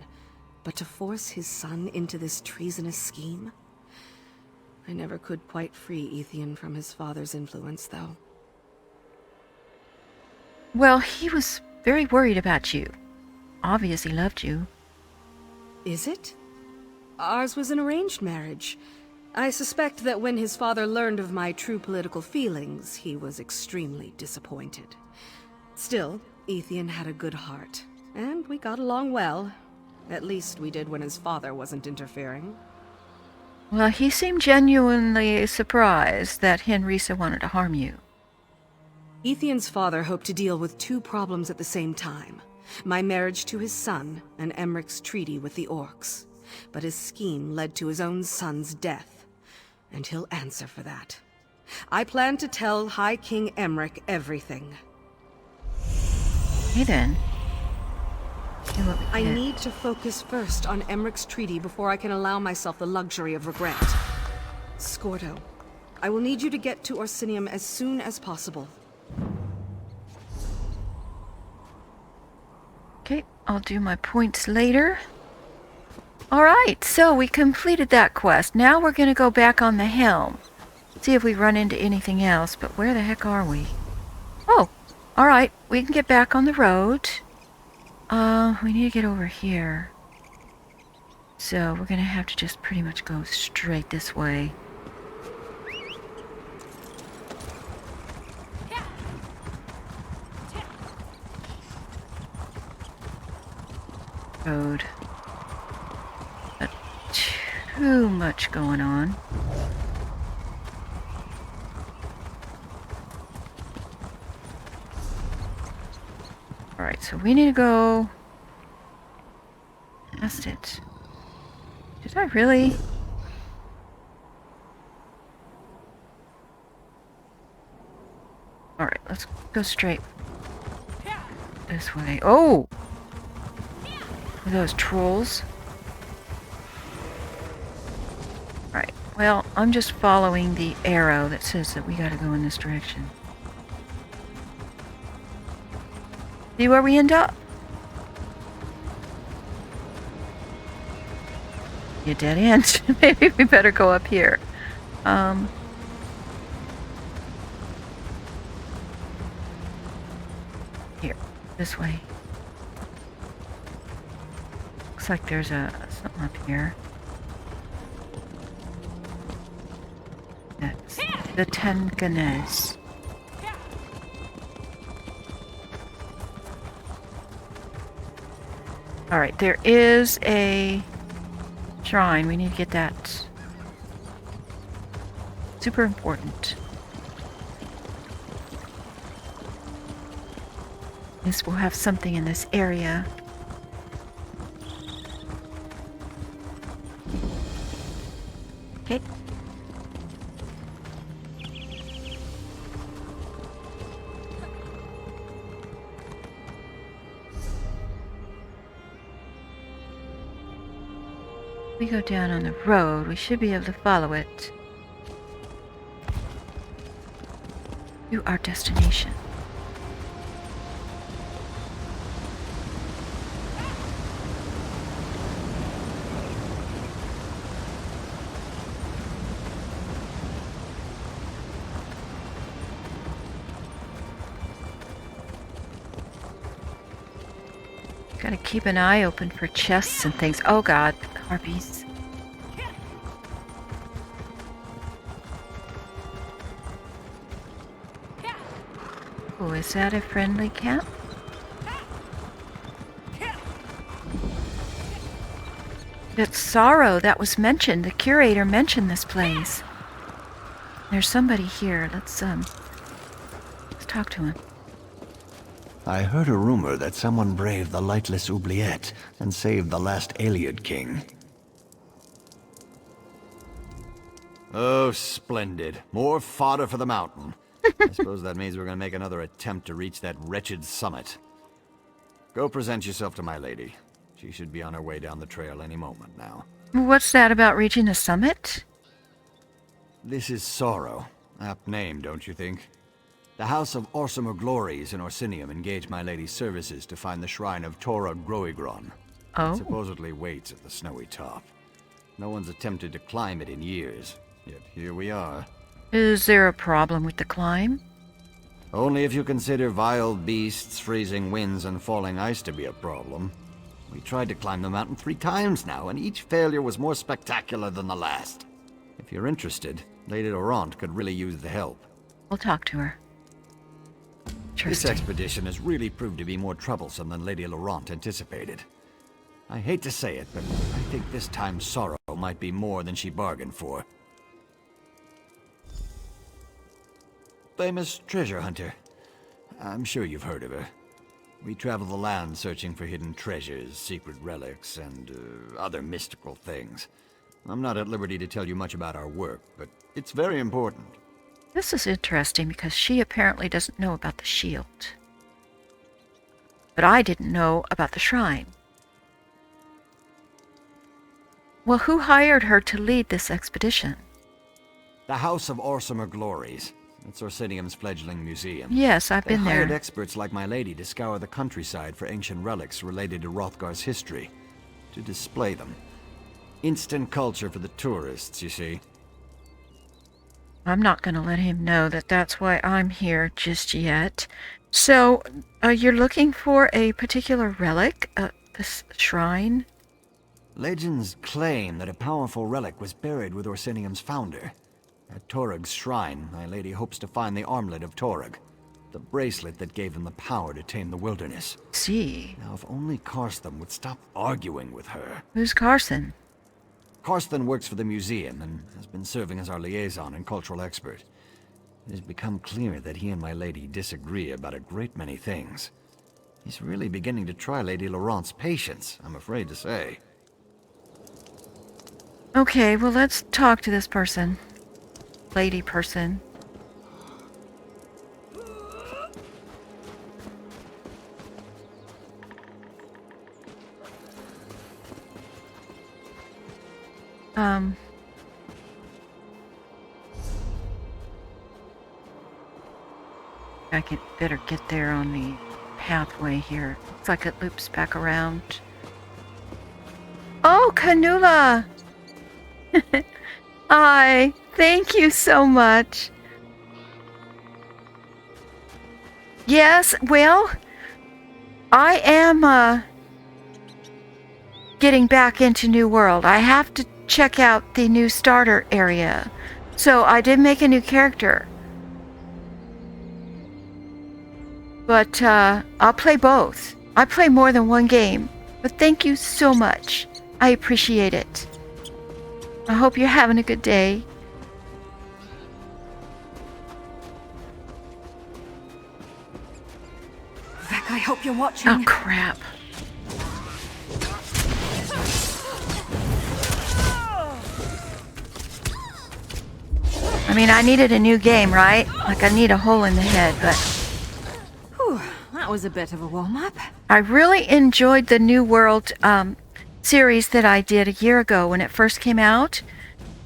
but to force his son into this treasonous scheme? I never could quite free Ethian from his father's influence, though. Well, he was very worried about you. Obviously loved you. Is it? Ours was an arranged marriage. I suspect that when his father learned of my true political feelings, he was extremely disappointed. Still, Ethian had a good heart, and we got along well. At least we did when his father wasn't interfering. Well, he seemed genuinely surprised that Henrisa wanted to harm you. Ethian's father hoped to deal with two problems at the same time. My marriage to his son, and Emmeric's treaty with the orcs. But his scheme led to his own son's death, and he'll answer for that. I plan to tell High King Emeric everything. Hey then. See what we I get. need to focus first on Emmeric's treaty before I can allow myself the luxury of regret. Scordo, I will need you to get to Orsinium as soon as possible. Okay, I'll do my points later. Alright, so we completed that quest. Now we're going to go back on the helm. See if we run into anything else, but where the heck are we? Oh, alright, we can get back on the road. We need to get over here. So we're going to have to just pretty much go straight this way. Road. Not too much going on. Alright, so we need to go past it. Did I really? Alright, let's go straight this way. Oh! Are those trolls? Alright, well, I'm just following the arrow that says that we gotta go in this direction. See where we end up? A dead end. Maybe we better go up here. Here, this way. Looks like there's something up here. That's the Tenganes. Alright, there is a shrine. We need to get that. Super important. This will have something in this area. Okay. We go down on the road, we should be able to follow it to our destination. Gotta keep an eye open for chests and things. Oh god, harpies. Oh, is that a friendly camp? That's Sorrow that was mentioned. The curator mentioned this place. There's somebody here. Let's talk to him. I heard a rumor that someone braved the lightless oubliette and saved the last Ayleid king. Oh, splendid. More fodder for the mountain. I suppose that means we're gonna make another attempt to reach that wretched summit. Go present yourself to my lady. She should be on her way down the trail any moment now. What's that about reaching the summit? This is Sorrow. Apt name, don't you think? The House of Orsimer Glories in Orsinium engaged my lady's services to find the shrine of Torog Groigron. Oh. It supposedly waits at the snowy top. No one's attempted to climb it in years, yet here we are. Is there a problem with the climb? Only if you consider vile beasts, freezing winds, and falling ice to be a problem. We tried to climb the mountain 3 times now, and each failure was more spectacular than the last. If you're interested, Lady Laurent could really use the help. We'll talk to her. This expedition has really proved to be more troublesome than Lady Laurent anticipated. I hate to say it, but I think this time's sorrow might be more than she bargained for. Famous treasure hunter. I'm sure you've heard of her. We travel the land searching for hidden treasures, secret relics, and other mystical things. I'm not at liberty to tell you much about our work, but it's very important. This is interesting because she apparently doesn't know about the shield. But I didn't know about the shrine. Well, who hired her to lead this expedition? The House of Orsimer Glories. It's Orsinium's fledgling museum. Yes, I've been They there. hired experts like my lady to scour the countryside for ancient relics related to Hrothgar's history, to display them. Instant culture for the tourists, you see. I'm not going to let him know that that's why I'm here just yet. So, you're looking for a particular relic? This shrine? Legends claim that a powerful relic was buried with Orsinium's founder. At Torog's shrine, my lady hopes to find the armlet of Torog, the bracelet that gave him the power to tame the wilderness. See. Now, if only Karsten would stop arguing with her. Who's Carson? Karsten works for the museum and has been serving as our liaison and cultural expert. It has become clear that he and my lady disagree about a great many things. He's really beginning to try Lady Laurent's patience, I'm afraid to say. Okay, well, let's talk to this person. Lady person. I could better get there on the pathway here. Looks like it loops back around. Oh, Canula! Hi, thank you so much. Yes, well, I am getting back into New World. I have to check out the new starter area. So I did make a new character. But I'll play both. I play more than one game. But thank you so much. I appreciate it. I hope you're having a good day. Vec, I hope you're watching. Oh, crap. I mean, I needed a new game, right? Like, I need a hole in the head, but... Whew, that was a bit of a warm-up. I really enjoyed the New World series that I did a year ago when it first came out.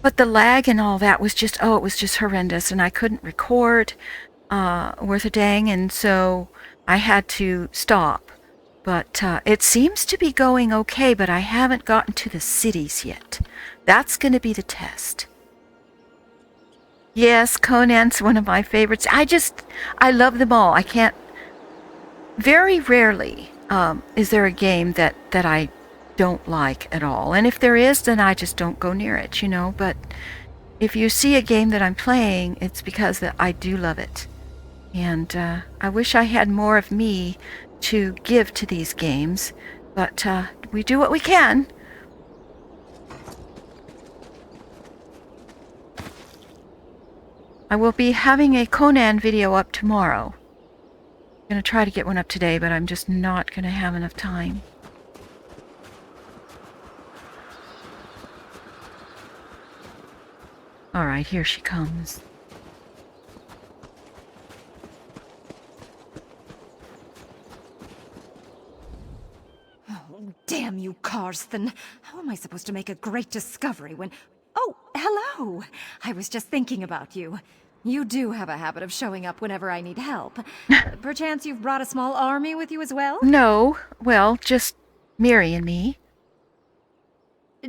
But the lag and all that was just, it was just horrendous. And I couldn't record worth a dang, and so I had to stop. But it seems to be going okay, but I haven't gotten to the cities yet. That's going to be the test. Yes, Conan's one of my favorites. I love them all. I can't... Very rarely is there a game that I don't like at all. And if there is, then I just don't go near it, you know. But if you see a game that I'm playing, it's because that I do love it. And I wish I had more of me to give to these games. But we do what we can. I will be having a Conan video up tomorrow. I'm going to try to get one up today, but I'm just not going to have enough time. Alright, here she comes. Oh, damn you, Karsten. How am I supposed to make a great discovery when... Oh, hello! I was just thinking about you. You do have a habit of showing up whenever I need help. Perchance you've brought a small army with you as well? No, well, just Miri and me.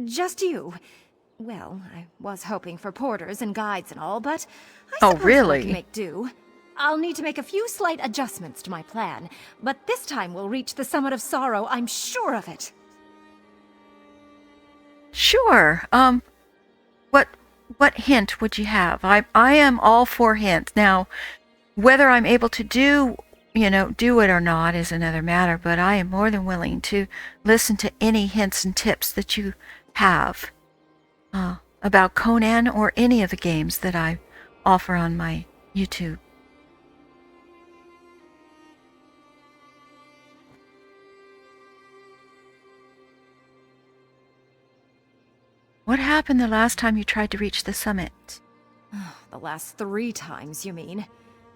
Just you. Well, I was hoping for porters and guides and all, but I Oh, suppose I really? can make do. I'll need to make a few slight adjustments to my plan, but this time we'll reach the Summit of Sorrow, I'm sure of it. Sure. What hint would you have? I am all for hints. Now, whether I'm able to do it or not is another matter, but I am more than willing to listen to any hints and tips that you have about Conan or any of the games that I offer on my YouTube. What happened the last time you tried to reach the summit? The last 3 times, you mean?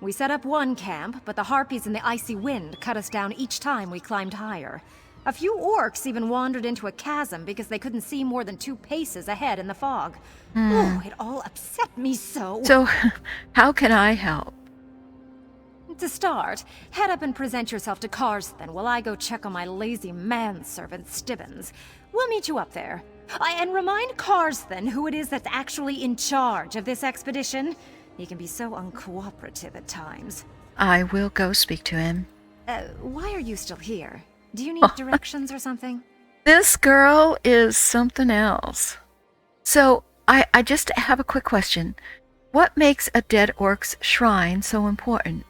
We set up one camp, but the harpies and the icy wind cut us down each time we climbed higher. A few orcs even wandered into a chasm because they couldn't see more than 2 paces ahead in the fog. Oh, it all upset me so. So, how can I help? To start, head up and present yourself to Karsthen while I go check on my lazy manservant Stibbins. We'll meet you up there. And remind Karsthen who it is that's actually in charge of this expedition. He can be so uncooperative at times. I will go speak to him. Why are you still here? Do you need directions or something? This girl is something else. So, I just have a quick question. What makes a dead orc's shrine so important?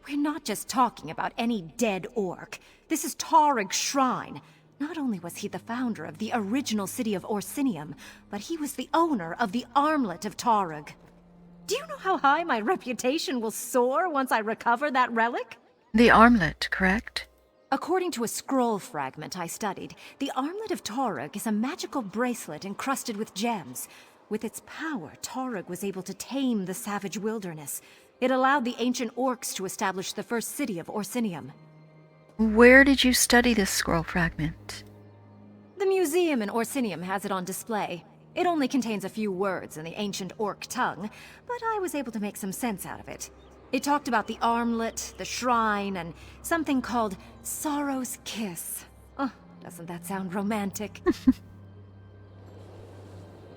We're not just talking about any dead orc. This is Toryg's shrine. Not only was he the founder of the original city of Orsinium, but he was the owner of the armlet of Toryg. Do you know how high my reputation will soar once I recover that relic? The armlet, correct? According to a scroll fragment I studied, the armlet of Toryg is a magical bracelet encrusted with gems. With its power, Toryg was able to tame the savage wilderness. It allowed the ancient orcs to establish the first city of Orsinium. Where did you study this scroll fragment? The museum in Orsinium has it on display. It only contains a few words in the ancient orc tongue, but I was able to make some sense out of it. It talked about the armlet, the shrine, and something called Sorrow's Kiss. Oh, doesn't that sound romantic?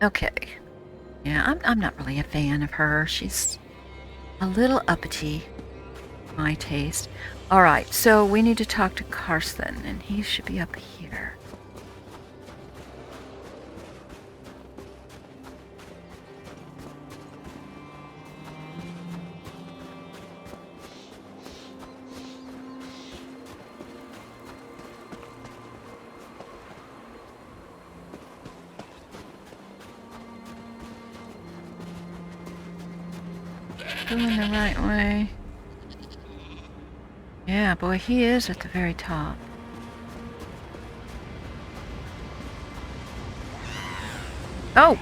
Okay. Yeah, I'm not really a fan of her. She's a little uppity, my taste. All right, so we need to talk to Karsthen, and he should be up here. Going the right way. Yeah, boy, he is at the very top. Oh!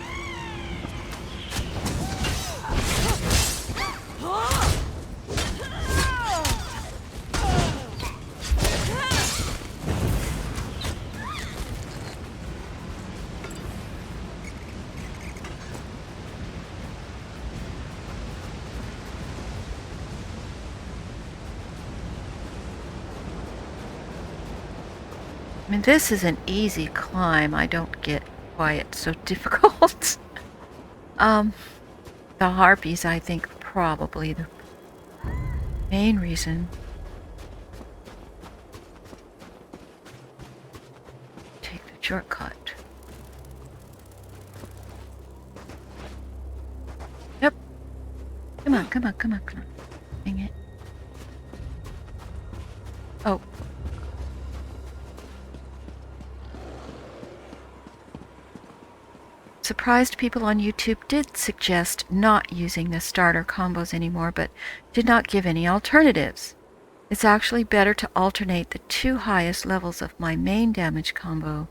I mean, this is an easy climb. I don't get why it's so difficult. The harpies, I think, are probably the main reason. Take the shortcut. Yep. Come on, come on, come on, come on. Dang it. Oh. Surprised people on YouTube did suggest not using the starter combos anymore, but did not give any alternatives. It's actually better to alternate the 2 highest levels of my main damage combo.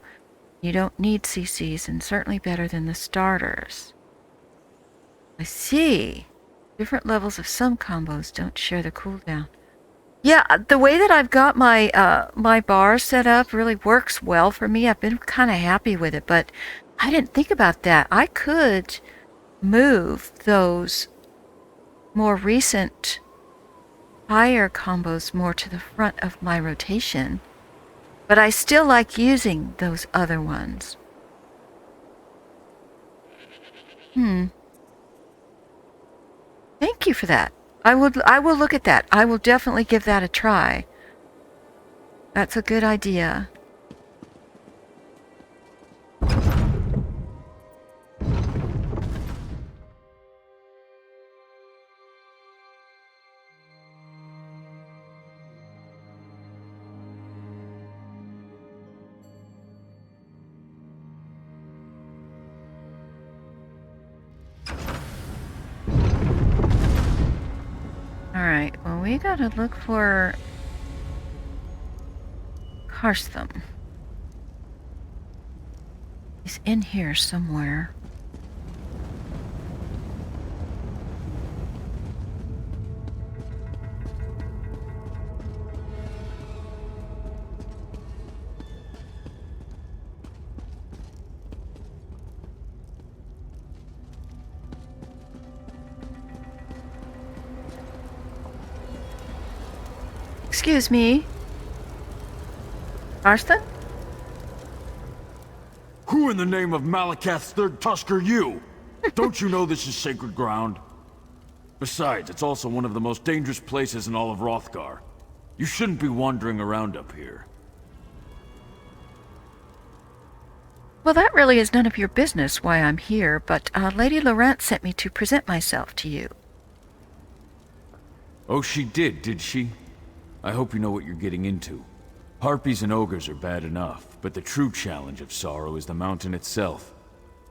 You don't need CCs, and certainly better than the starters. I see. Different levels of some combos don't share the cooldown. Yeah, the way that I've got my my bar set up really works well for me. I've been kind of happy with it, but I didn't think about that. I could move those more recent higher combos more to the front of my rotation, but I still like using those other ones. Thank you for that. I will look at that. I will definitely give that a try. That's a good idea. Alright, well, we gotta look for Kartham. He's in here somewhere. Excuse me. Kartham? Who in the name of Malakath's third tusk are you? Don't you know this is sacred ground? Besides, it's also one of the most dangerous places in all of Hrothgar. You shouldn't be wandering around up here. Well, that really is none of your business why I'm here, but Lady Laurent sent me to present myself to you. Oh, she did she? I hope you know what you're getting into. Harpies and ogres are bad enough, but the true challenge of sorrow is the mountain itself.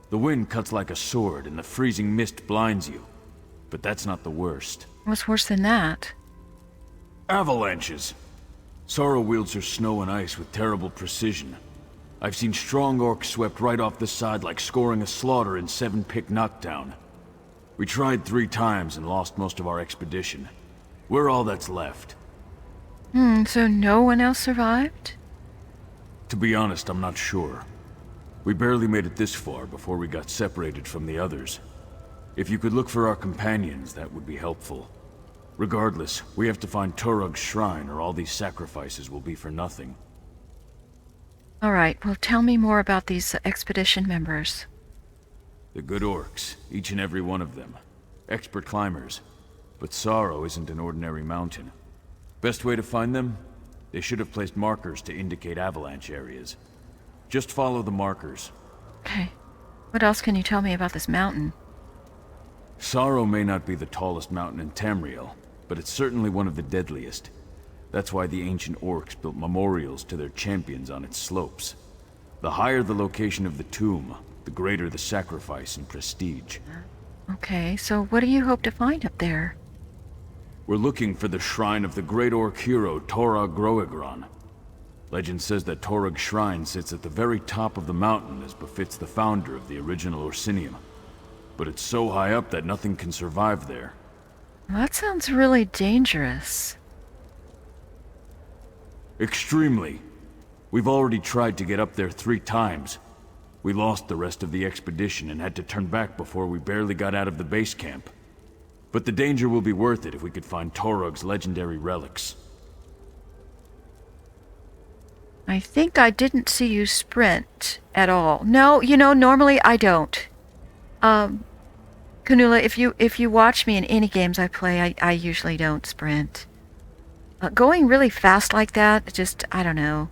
The wind cuts like a sword, and the freezing mist blinds you. But that's not the worst. What's worse than that? Avalanches. Sorrow wields her snow and ice with terrible precision. I've seen strong orcs swept right off the side like scoring a slaughter in 7-pick knockdown. We tried 3 times and lost most of our expedition. We're all that's left. So no one else survived? To be honest, I'm not sure. We barely made it this far before we got separated from the others. If you could look for our companions, that would be helpful. Regardless, we have to find Kurog's shrine or all these sacrifices will be for nothing. Alright, well tell me more about these expedition members. The good orcs, each and every one of them. Expert climbers. But Sorrow isn't an ordinary mountain. Best way to find them? They should have placed markers to indicate avalanche areas. Just follow the markers. Okay. What else can you tell me about this mountain? Sorrow may not be the tallest mountain in Tamriel, but it's certainly one of the deadliest. That's why the ancient orcs built memorials to their champions on its slopes. The higher the location of the tomb, the greater the sacrifice and prestige. Okay, so what do you hope to find up there? We're looking for the shrine of the great orc hero Torog Groegron. Legend says that Torog's shrine sits at the very top of the mountain as befits the founder of the original Orsinium. But it's so high up that nothing can survive there. Well, that sounds really dangerous. Extremely. We've already tried to get up there 3 times. We lost the rest of the expedition and had to turn back before we barely got out of the base camp. But the danger will be worth it if we could find Torog's legendary relics. I think I didn't see you sprint at all. No, normally I don't. Kanula, if you watch me in any games I play, I usually don't sprint. Going really fast like that, just, I don't know.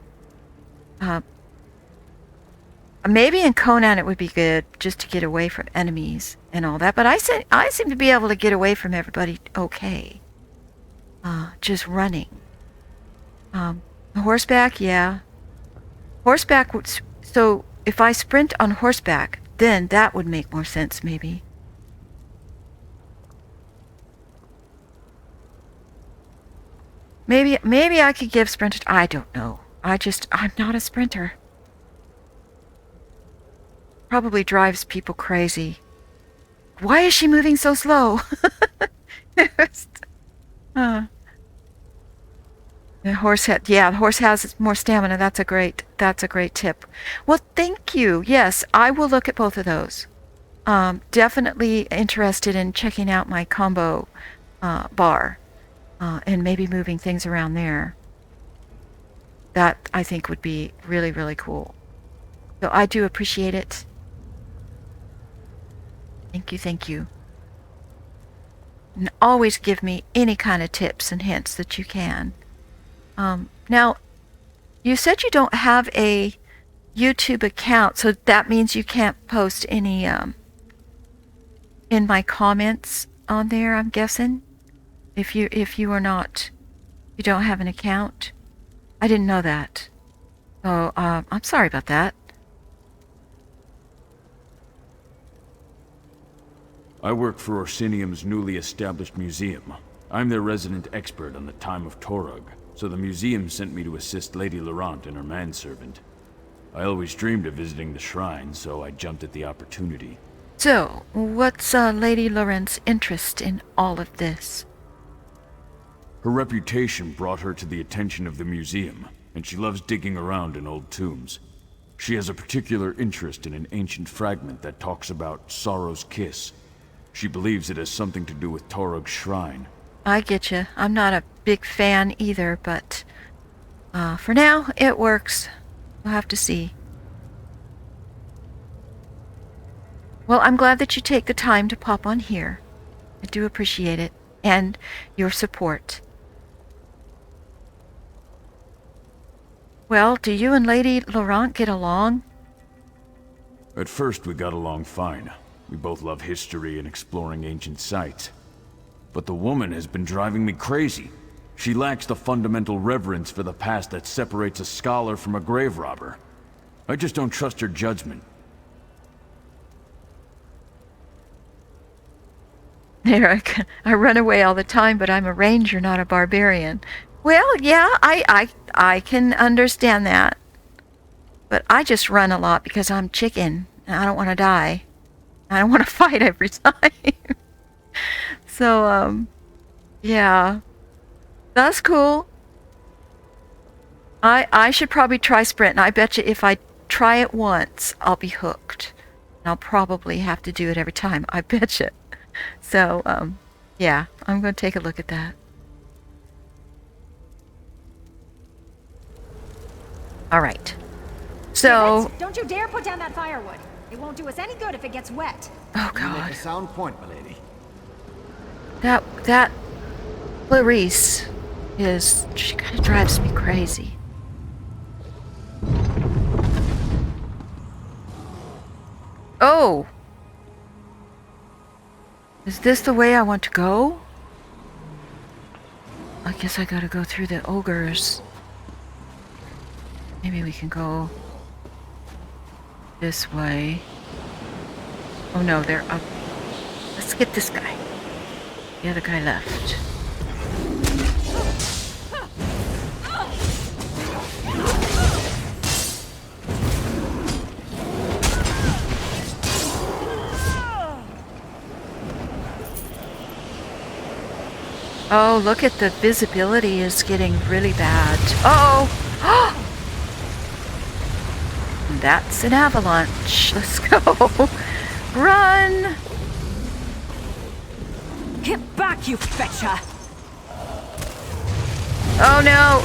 Maybe in Conan it would be good just to get away from enemies and all that, but I seem to be able to get away from everybody okay. Just running. Horseback, yeah. Horseback would... So, if I sprint on horseback, then that would make more sense, maybe. Maybe I could give sprint... I don't know. I'm not a sprinter. Probably drives people crazy. Why is she moving so slow? The horse has more stamina. That's a great tip. Well, thank you. Yes, I will look at both of those. Definitely interested in checking out my combo bar, and maybe moving things around there. That, I think, would be really, really cool. So I do appreciate it. Thank you, thank you. And always give me any kind of tips and hints that you can. Now, you said you don't have a YouTube account, so that means you can't post any in my comments on there, I'm guessing. If you are not, you don't have an account. I didn't know that. So I'm sorry about that. I work for Orsinium's newly established museum. I'm their resident expert on the time of Kurog, so the museum sent me to assist Lady Laurent and her manservant. I always dreamed of visiting the shrine, so I jumped at the opportunity. So, what's Lady Laurent's interest in all of this? Her reputation brought her to the attention of the museum, and she loves digging around in old tombs. She has a particular interest in an ancient fragment that talks about Sorrow's Kiss. She believes it has something to do with Kurog's shrine. I get you. I'm not a big fan either, but for now, it works. We'll have to see. Well, I'm glad that you take the time to pop on here. I do appreciate it, and your support. Well, do you and Lady Laurent get along? At first, we got along fine. We both love history and exploring ancient sites. But the woman has been driving me crazy. She lacks the fundamental reverence for the past that separates a scholar from a grave robber. I just don't trust her judgment. There, I run away all the time, but I'm a ranger, not a barbarian. Well, yeah, I can understand that. But I just run a lot because I'm chicken, and I don't want to die. I don't want to fight every time. So, yeah. That's cool. I should probably try sprint, and I bet you if I try it once, I'll be hooked. And I'll probably have to do it every time. I bet you. So, yeah, I'm going to take a look at that. All right. So... Don't you dare put down that firewood. It won't do us any good if it gets wet. Oh, You make God. a sound point, milady. That Clarice she kind of drives me crazy. Oh! Is this the way I want to go? I guess I gotta go through the ogres. Maybe we can go this way. Oh no, they're up. Let's get this guy. The other guy left. Oh, look at the visibility is getting really bad. Uh-oh! That's an avalanche. Let's go. Run! Get back, you fetcher! Oh no!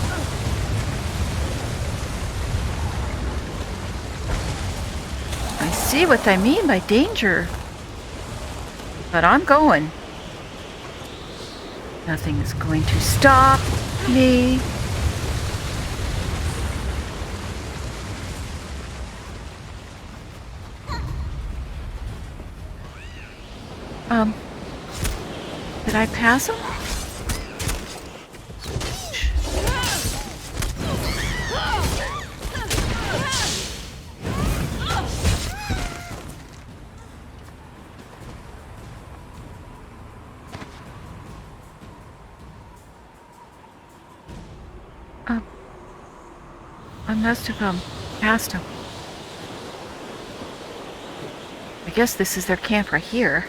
I see what I mean by danger. But I'm going. Nothing is going to stop me. Did I pass him? I must have passed him. I guess this is their camp right here.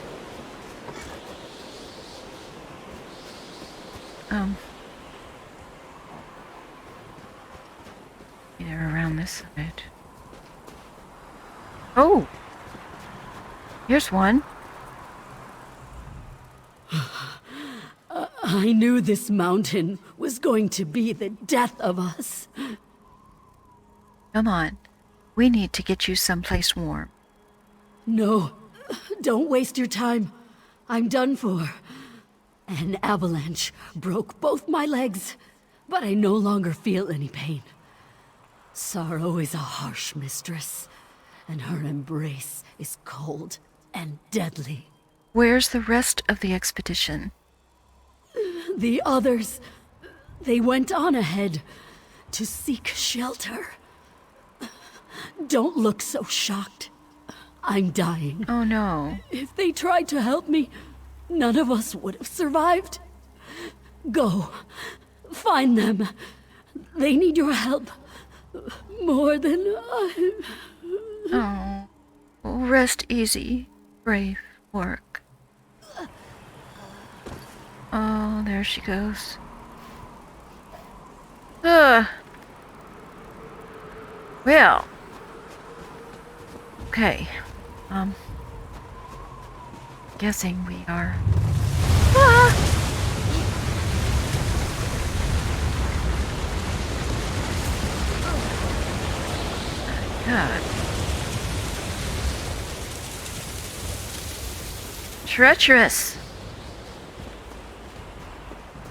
Either around this side. Oh! Here's one. I knew this mountain was going to be the death of us. Come on. We need to get you someplace warm. No, don't waste your time. I'm done for. An avalanche broke both my legs, but I no longer feel any pain. Sorrow is a harsh mistress, and her embrace is cold and deadly. Where's the rest of the expedition? The others, they went on ahead to seek shelter. Don't look so shocked. I'm dying. Oh no. If they tried to help me, none of us would have survived. Go. Find them. They need your help. More than I... Oh. Rest easy. Brave work. Oh, there she goes. Well. Okay. Guessing we are... God. Treacherous.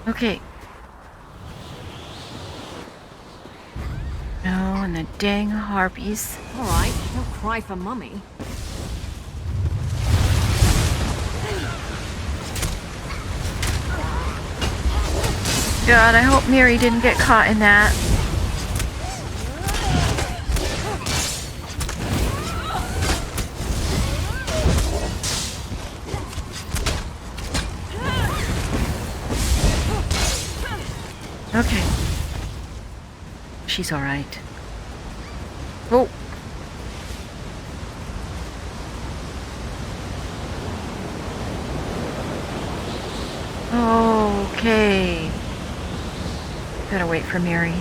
Okay. Oh, and the dang harpies. All right, don't cry for Mummy. God, I hope Miri didn't get caught in that. Okay. She's all right. Oh. Okay. Gotta wait for Mary.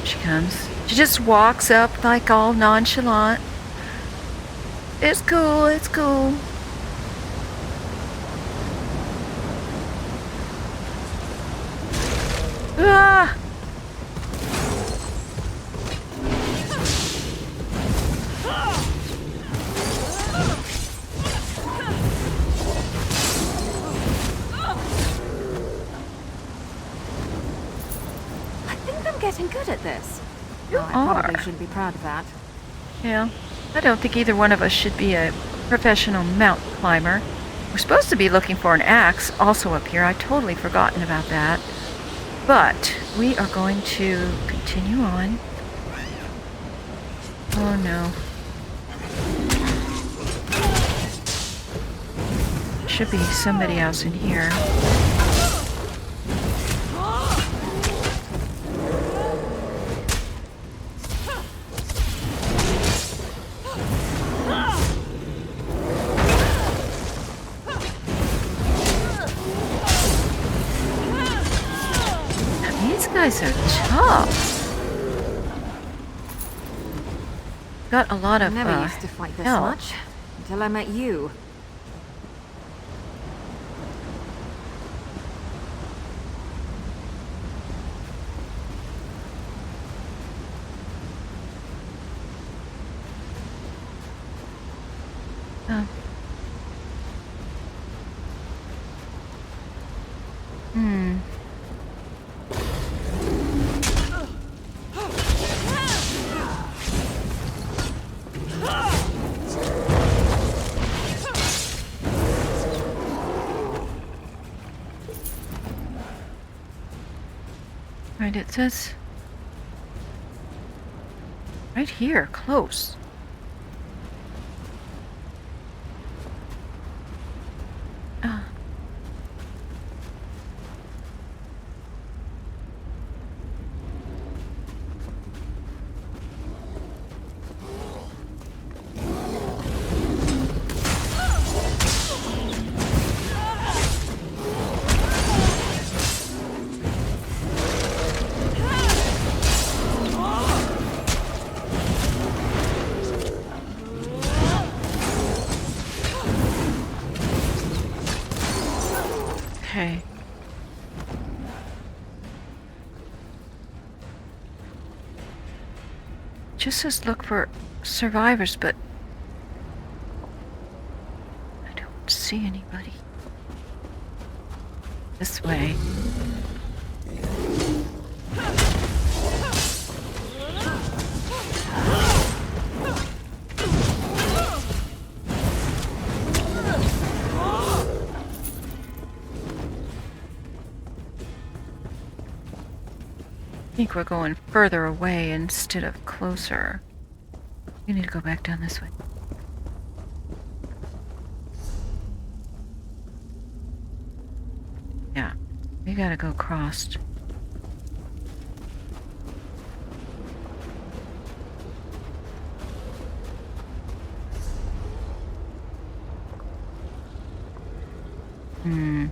She comes. She just walks up like all nonchalant. It's cool, it's cool. Ah! I think I'm getting good at this. You I are. probably shouldn't be proud of that. Yeah. I don't think either one of us should be a professional mountain climber. We're supposed to be looking for an axe also up here. I'd totally forgotten about that. But we are going to continue on. Oh no. Should be somebody else in here. These guys are tough. Got a lot I of never used to fight this help. much until I met you. Oh. Hmm. Right, it says right here, close. Ah. Okay. Just says look for survivors, but I don't see anybody. This way. I think we're going further away instead of closer. We need to go back down this way. Yeah, we gotta go across. Hmm.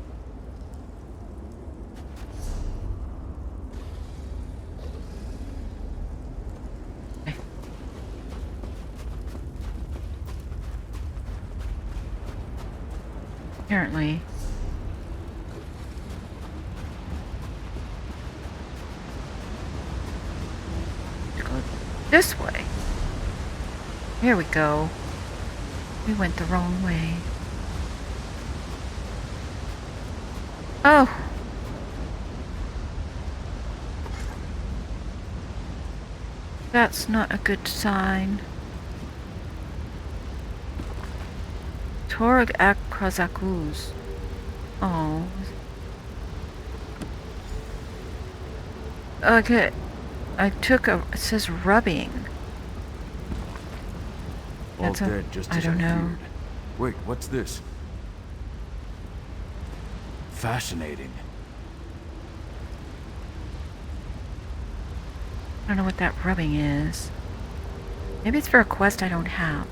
Apparently. To go this way. Here we go. We went the wrong way. Oh. That's not a good sign. Kurog Akrazakus. Oh. Okay. I took a. It says rubbing. All dead, just as I don't know. feared. Wait, what's this? Fascinating. I don't know what that rubbing is. Maybe it's for a quest I don't have.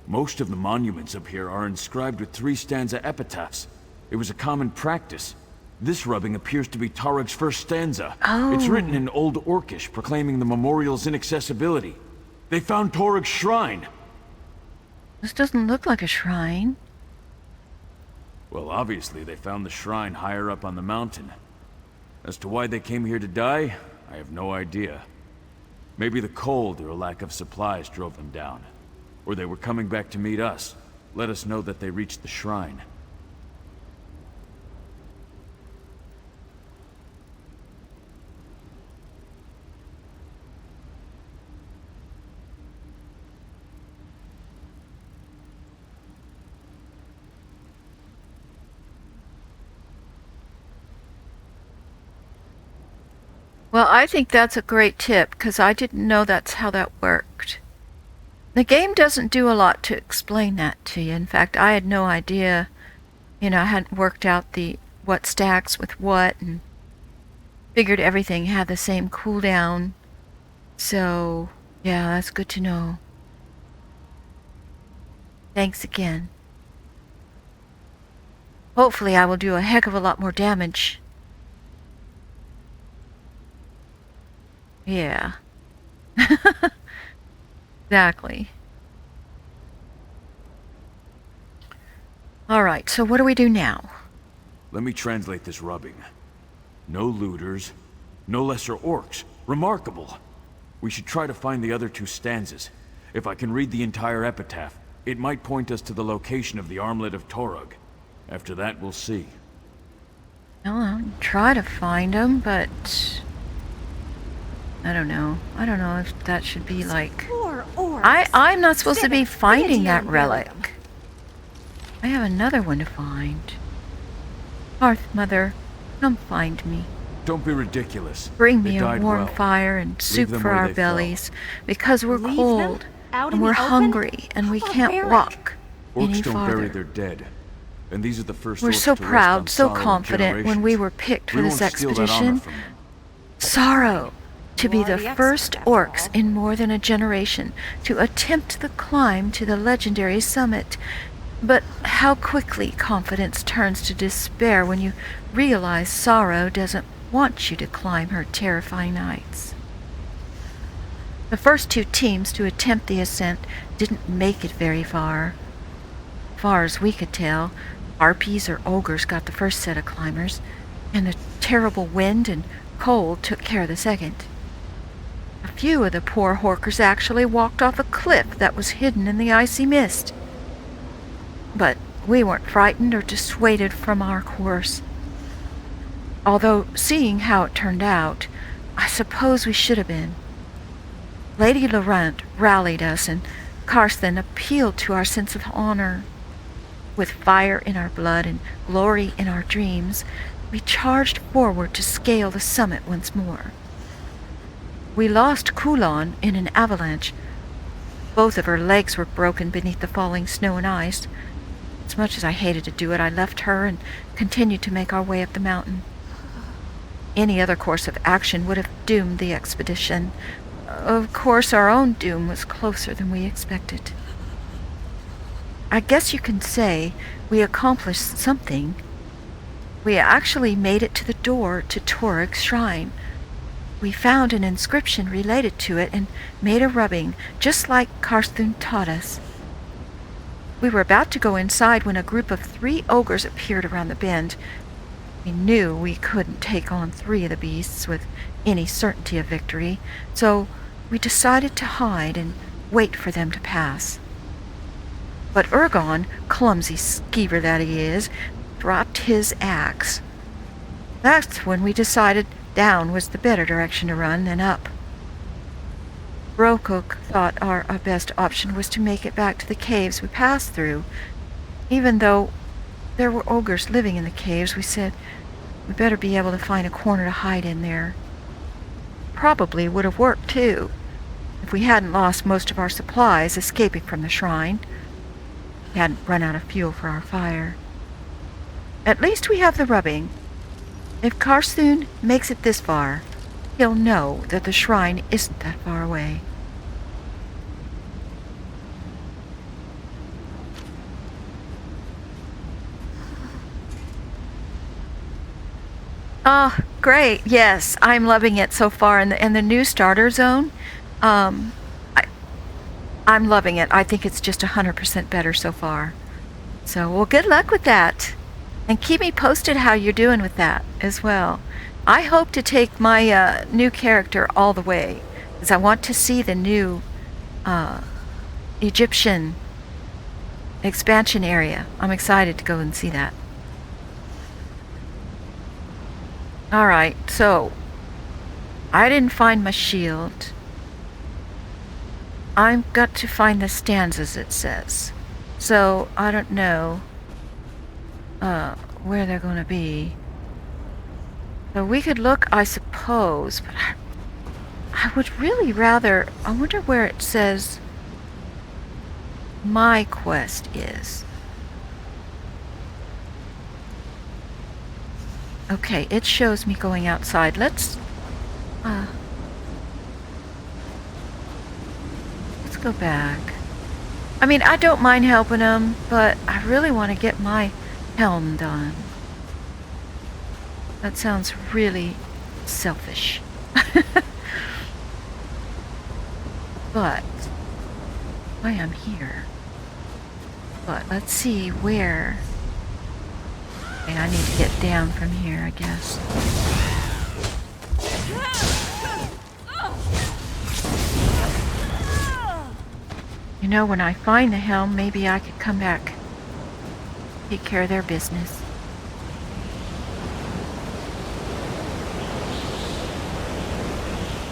Most of the monuments up here are inscribed with 3-stanza epitaphs. It was a common practice. This rubbing appears to be Tarog's first stanza. Oh. It's written in Old Orcish, proclaiming the memorial's inaccessibility. They found Torog's shrine! This doesn't look like a shrine. Well, obviously they found the shrine higher up on the mountain. As to why they came here to die, I have no idea. Maybe the cold or a lack of supplies drove them down. Or they were coming back to meet us. Let us know that they reached the shrine. Well, I think that's a great tip, because I didn't know that's how that worked. The game doesn't do a lot to explain that to you. In fact, I had no idea. I hadn't worked out what stacks with what, and figured everything had the same cooldown. So, yeah, that's good to know. Thanks again. Hopefully I will do a heck of a lot more damage. Yeah. Exactly. Alright, so what do we do now? Let me translate this rubbing. No looters, no lesser orcs. Remarkable. We should try to find the other 2 stanzas. If I can read the entire epitaph, it might point us to the location of the armlet of Torog. After that, we'll see. Well, I'll try to find them, but I don't know. I don't know if that should be like... I'm not supposed to be finding that relic. I have another one to find. Hearth Mother, come find me. Don't be ridiculous. Bring They me a died warm well. fire and soup them for where our they fell. bellies, because we're Leave them cold out and in we're the open? hungry and we can't Barbaric. walk any Orcs don't bury farther. their dead. And these are the first We're orcs so to rest proud, on so sorrow in confident when we generations. were picked for We this won't steal that honor expedition. from them. Sorrow to be You are the the first expert, after orcs all. in more than a generation to attempt the climb to the legendary summit. But how quickly confidence turns to despair when you realize Sorrow doesn't want you to climb her terrifying heights. The first 2 teams to attempt the ascent didn't make it very far. Far as we could tell, harpies or ogres got the first set of climbers, and the terrible wind and cold took care of the second. A few of the poor horkers actually walked off a cliff that was hidden in the icy mist. But we weren't frightened or dissuaded from our course. Although, seeing how it turned out, I suppose we should have been. Lady Laurent rallied us, and Karsten appealed to our sense of honor. With fire in our blood and glory in our dreams, we charged forward to scale the summit once more. We lost Kulon in an avalanche. Both of her legs were broken beneath the falling snow and ice. As much as I hated to do it, I left her and continued to make our way up the mountain. Any other course of action would have doomed the expedition. Of course, our own doom was closer than we expected. I guess you can say we accomplished something. We actually made it to the door to Kurog's shrine. We found an inscription related to it and made a rubbing, just like Karsten taught us. We were about to go inside when a group of 3 ogres appeared around the bend. We knew we couldn't take on 3 of the beasts with any certainty of victory, so we decided to hide and wait for them to pass. But Urgon, clumsy skeever that he is, dropped his axe. That's when we decided down was the better direction to run than up. Brokuk thought our best option was to make it back to the caves we passed through. Even though there were ogres living in the caves, we said we better be able to find a corner to hide in there. Probably would have worked, too, if we hadn't lost most of our supplies escaping from the shrine. We hadn't run out of fuel for our fire. At least we have the rubbing. If Karsten makes it this far, he'll know that the shrine isn't that far away. Oh, great. Yes, I'm loving it so far. In the new starter zone, I'm loving it. I think it's just 100% better so far. So, well, good luck with that. And keep me posted how you're doing with that as well. I hope to take my new character all the way, because I want to see the new Egyptian expansion area. I'm excited to go and see that. Alright, so I didn't find my shield. I've got to find the stanzas, it says. So I don't know where they're going to be. So we could look, I suppose, but I would really rather... I wonder where it says my quest is. Okay, it shows me going outside. Let's go back. I mean, I don't mind helping them, but I really want to get my helm done. That sounds really selfish. But I am here. But let's see where. Okay, I need to get down from here, I guess. You know, when I find the helm, maybe I could come back, take care of their business.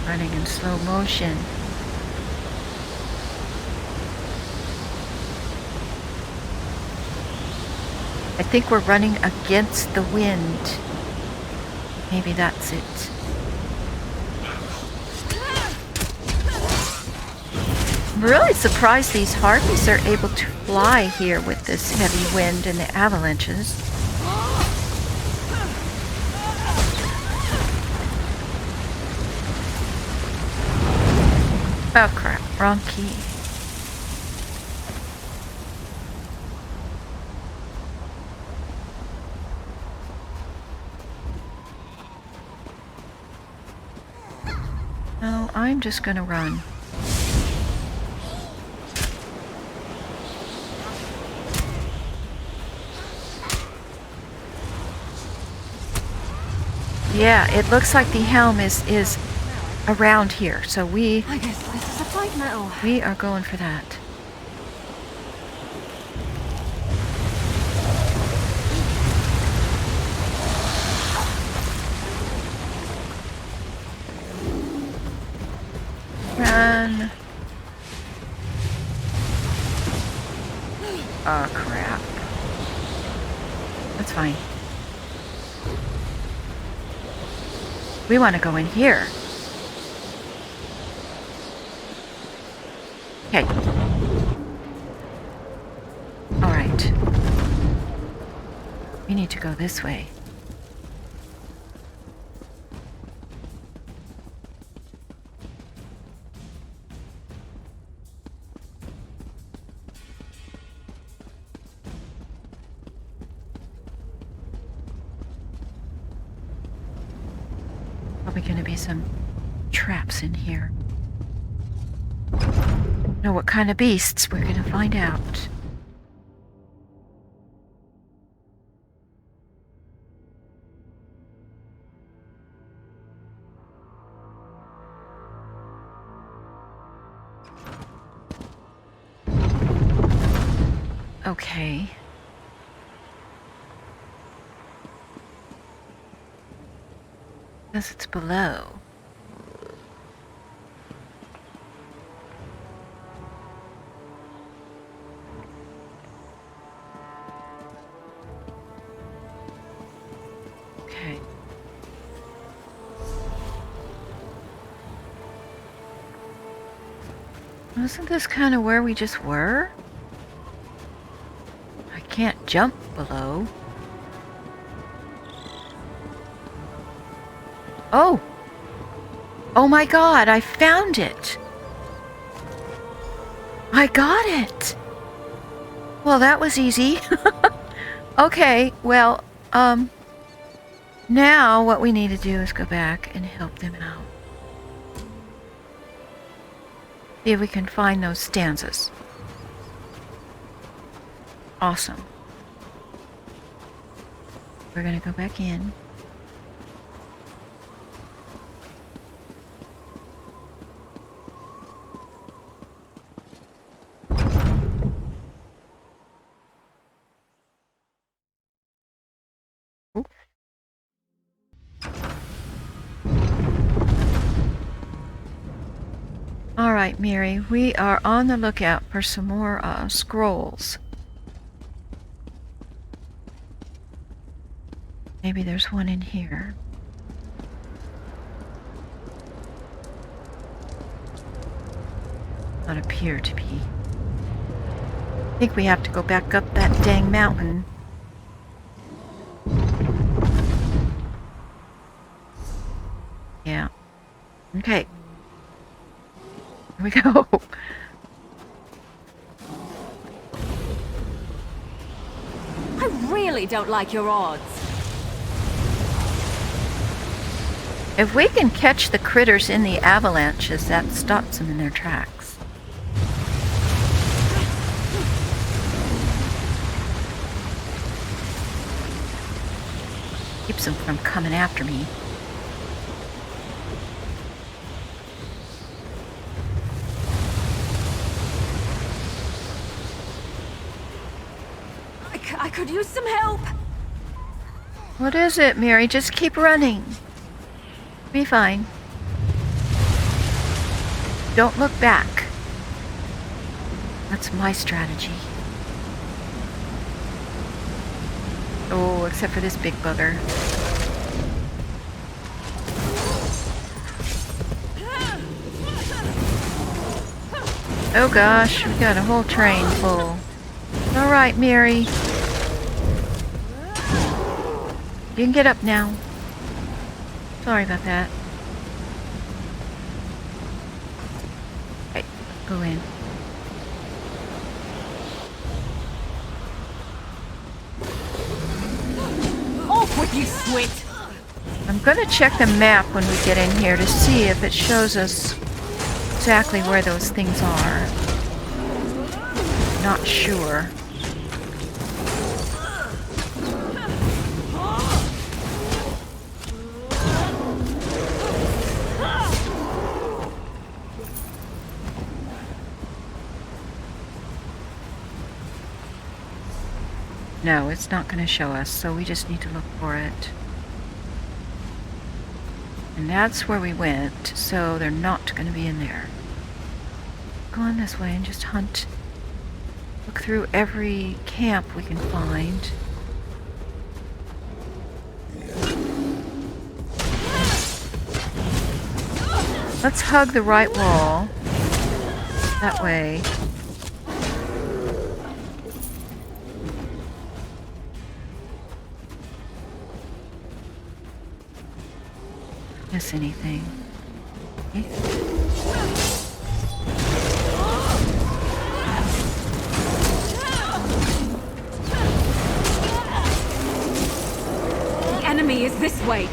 Running in slow motion. I think we're running against the wind. Maybe that's it. I'm really surprised these harpies are able to fly here with this heavy wind and the avalanches. Oh crap, wrong key. No, I'm just gonna run. Yeah, it looks like the helm is around here, so I guess this is a fight now. we are going for that. Run. Oh, crap. That's fine. We want to go in here. Okay. All right. We need to go this way. Probably going to be some traps in here. Know what kind of beasts we're going to find out. Okay. Because it's below. Okay. Wasn't this kind of where we just were? I can't jump below. Oh! Oh my god, I found it! I got it! Well, that was easy. Okay, well, now what we need to do is go back and help them out. See if we can find those stanzas. Awesome. We're gonna go back in. All right, Mary, we are on the lookout for some more scrolls. Maybe there's one in here. Not appear to be. I think we have to go back up that dang mountain. Yeah. Okay. Here we go. I really don't like your odds. If we can catch the critters in the avalanches, that stops them in their tracks. Keeps them from coming after me. I could use some help. What is it, Mary? Just keep running. Be fine. Don't look back. That's my strategy. Oh, except for this big bugger. Oh gosh, we got a whole train full. All right, Mary. You can get up now. Sorry about that. Okay, go in. Off with you, Swit! I'm gonna check the map when we get in here to see if it shows us exactly where those things are. Not sure. No, it's not going to show us, so we just need to look for it. And that's where we went, so they're not going to be in there. Go on this way and just hunt. Look through every camp we can find. Let's hug the right wall. That way. Miss anything? Okay. The enemy is this way.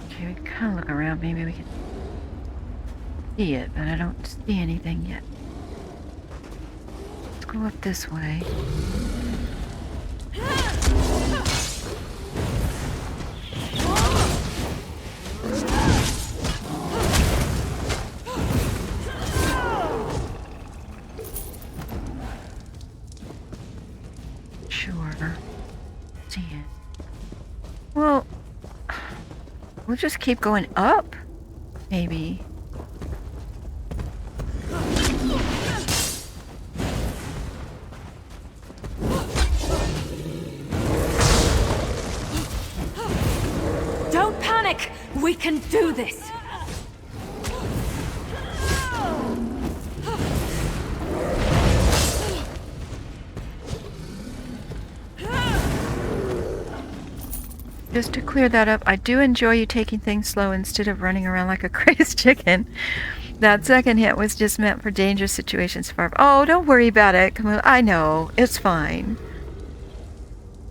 Okay, we can kind of look around. Maybe we can see it, but I don't see anything yet. Let's go up this way. Sure. See it. Well, we'll just keep going up, maybe. Don't panic! We can do this! Just to clear that up, I do enjoy you taking things slow instead of running around like a crazed chicken. That second hit was just meant for dangerous situations. Oh, don't worry about it. Come on. I know. It's fine.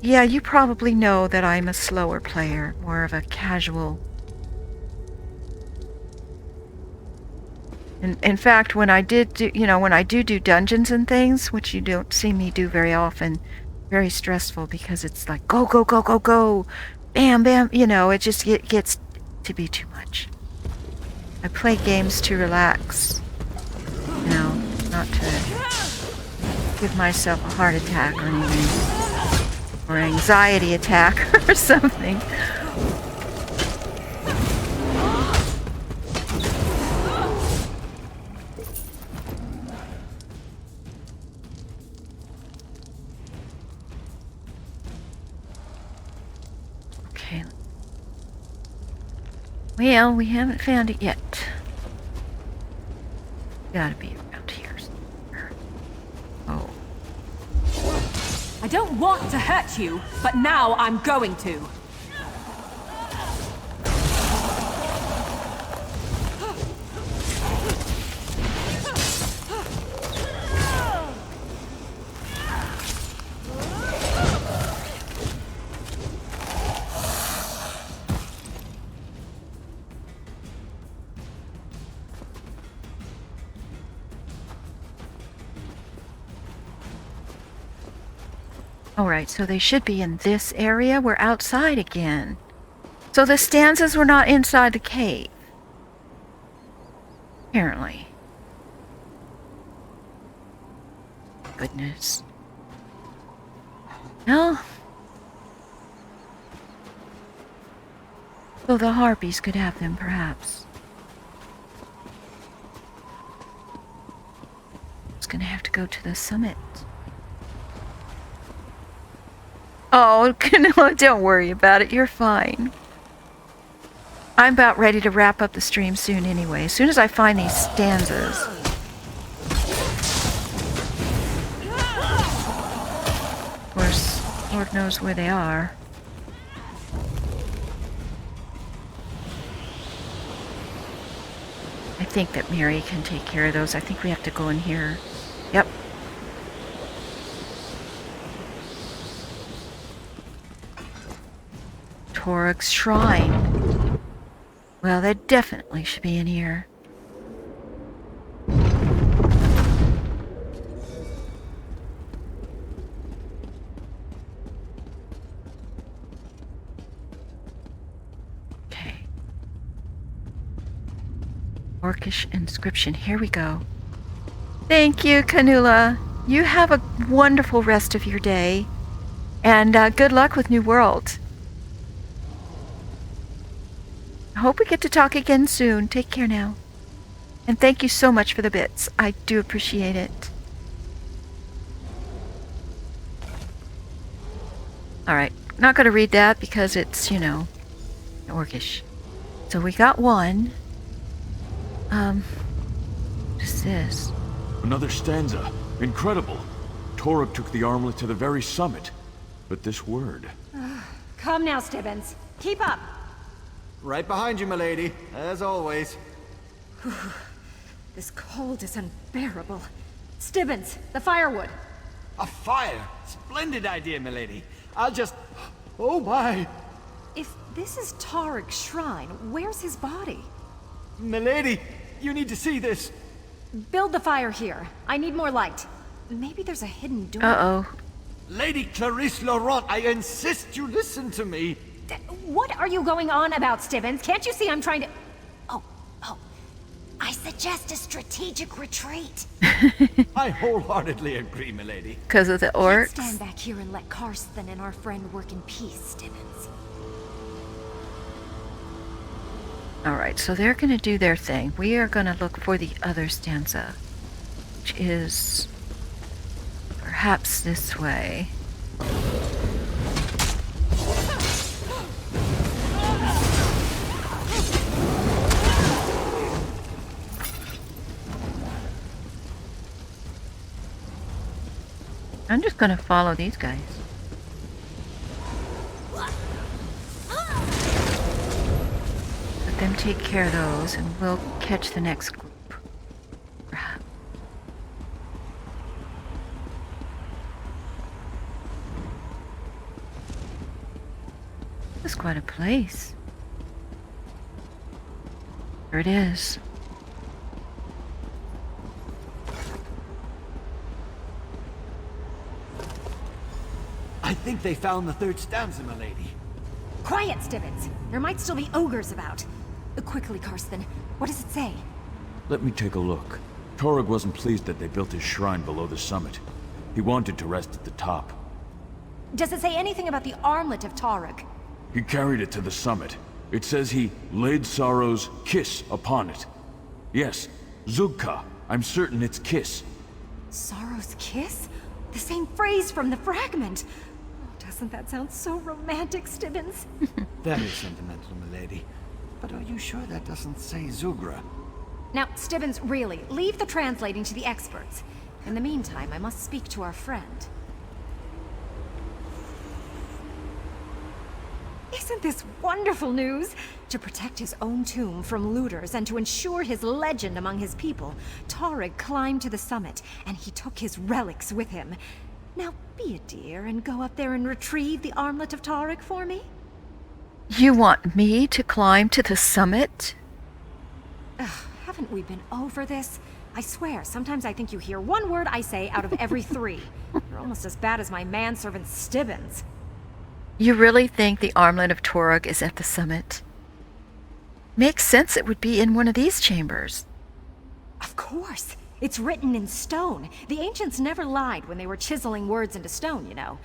Yeah, you probably know that I'm a slower player, more of a casual. In fact, when I did do, when I do dungeons and things, which you don't see me do very often, very stressful because it's like go, go, go, go, go, bam, bam, it just gets to be too much. I play games to relax, not to give myself a heart attack or anything, or anxiety attack or something. Okay. Well, we haven't found it yet. Gotta be around here somewhere. Oh. I don't want to hurt you, but now I'm going to. Alright, so they should be in this area. We're outside again. So the stanzas were not inside the cave. Apparently. Goodness. Well. So the harpies could have them, perhaps. It's gonna have to go to the summit. Oh, no, don't worry about it. You're fine. I'm about ready to wrap up the stream soon anyway. As soon as I find these stanzas. Of course, Lord knows where they are. I think that Mary can take care of those. I think we have to go in here. Yep. Kurog's shrine. Well, they definitely should be in here. Orcish inscription. Here we go. Thank you, Canula. You have a wonderful rest of your day. And good luck with New World. I hope we get to talk again soon. Take care now. And thank you so much for the bits. I do appreciate it. Alright, not going to read that because it's, you know, Orcish. So we got one. What is this? Another stanza. Incredible. Torog took the armlet to the very summit. But this word... Come now, Stibbins. Keep up. Right behind you, milady, as always. This cold is unbearable. Stibbins, the firewood. A fire! Splendid idea, milady. I'll just... Oh my! If this is Torog's shrine, where's his body? Milady, you need to see this. Build the fire here. I need more light. Maybe there's a hidden door. Uh-oh. Lady Clarisse Laurent, I insist you listen to me. What are you going on about, Stibbins? Can't you see I'm trying to... Oh. I suggest a strategic retreat. I wholeheartedly agree, milady. Because of the orcs? Let's stand back here and let Karsten and our friend work in peace, Stibbins. Alright, so they're going to do their thing. We are going to look for the other stanza, which is perhaps this way. I'm just going to follow these guys. Let them take care of those, and we'll catch the next group. Perhaps. This is quite a place. There it is. I think they found the third stanza, milady. Quiet, Stibbins. There might still be ogres about. Quickly, Karsten. What does it say? Let me take a look. Torog wasn't pleased that they built his shrine below the summit. He wanted to rest at the top. Does it say anything about the armlet of Torog? He carried it to the summit. It says he laid Sorrow's kiss upon it. Yes, Zugka. I'm certain it's kiss. Sorrow's kiss? The same phrase from the fragment. Oh, doesn't that sound so romantic, Stibbins? Very sentimental, milady. But are you sure that doesn't say Zugra? Now, Stibbins, really, leave the translating to the experts. In the meantime, I must speak to our friend. Isn't this wonderful news? To protect his own tomb from looters and to ensure his legend among his people, Torog climbed to the summit, and he took his relics with him. Now be a dear and go up there and retrieve the armlet of Torog for me. You want me to climb to the summit? Ugh, haven't we been over this? I swear, sometimes I think you hear one word I say out of every three. You're almost as bad as my manservant Stibbins. You really think the armlet of Torog is at the summit? Makes sense it would be in one of these chambers. Of course. It's written in stone. The ancients never lied when they were chiseling words into stone, you know.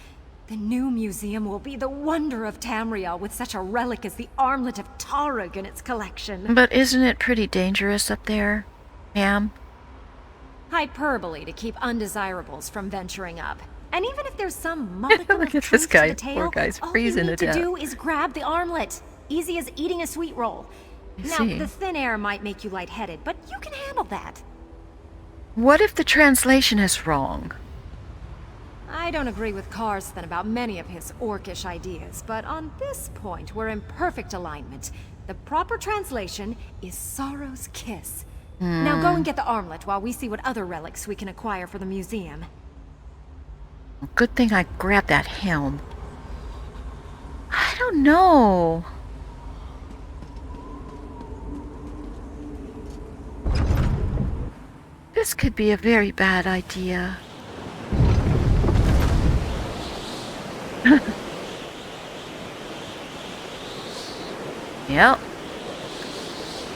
The new museum will be the wonder of Tamriel with such a relic as the armlet of Torog in its collection. But isn't it pretty dangerous up there, ma'am? Hyperbole to keep undesirables from venturing up. And even if there's some modicum Look of at truth this guy. to the tale, Poor guy's all you freezing need to to death. do is grab the armlet. Easy as eating a sweet roll. I Now, see. the thin air might make you lightheaded, but you can handle that. What if the translation is wrong? I don't agree with Karsten about many of his orcish ideas, but on this point, we're in perfect alignment. The proper translation is Sorrow's Kiss. Now go and get the armlet while we see what other relics we can acquire for the museum. Good thing I grabbed that helm. I don't know. This could be a very bad idea. Yep.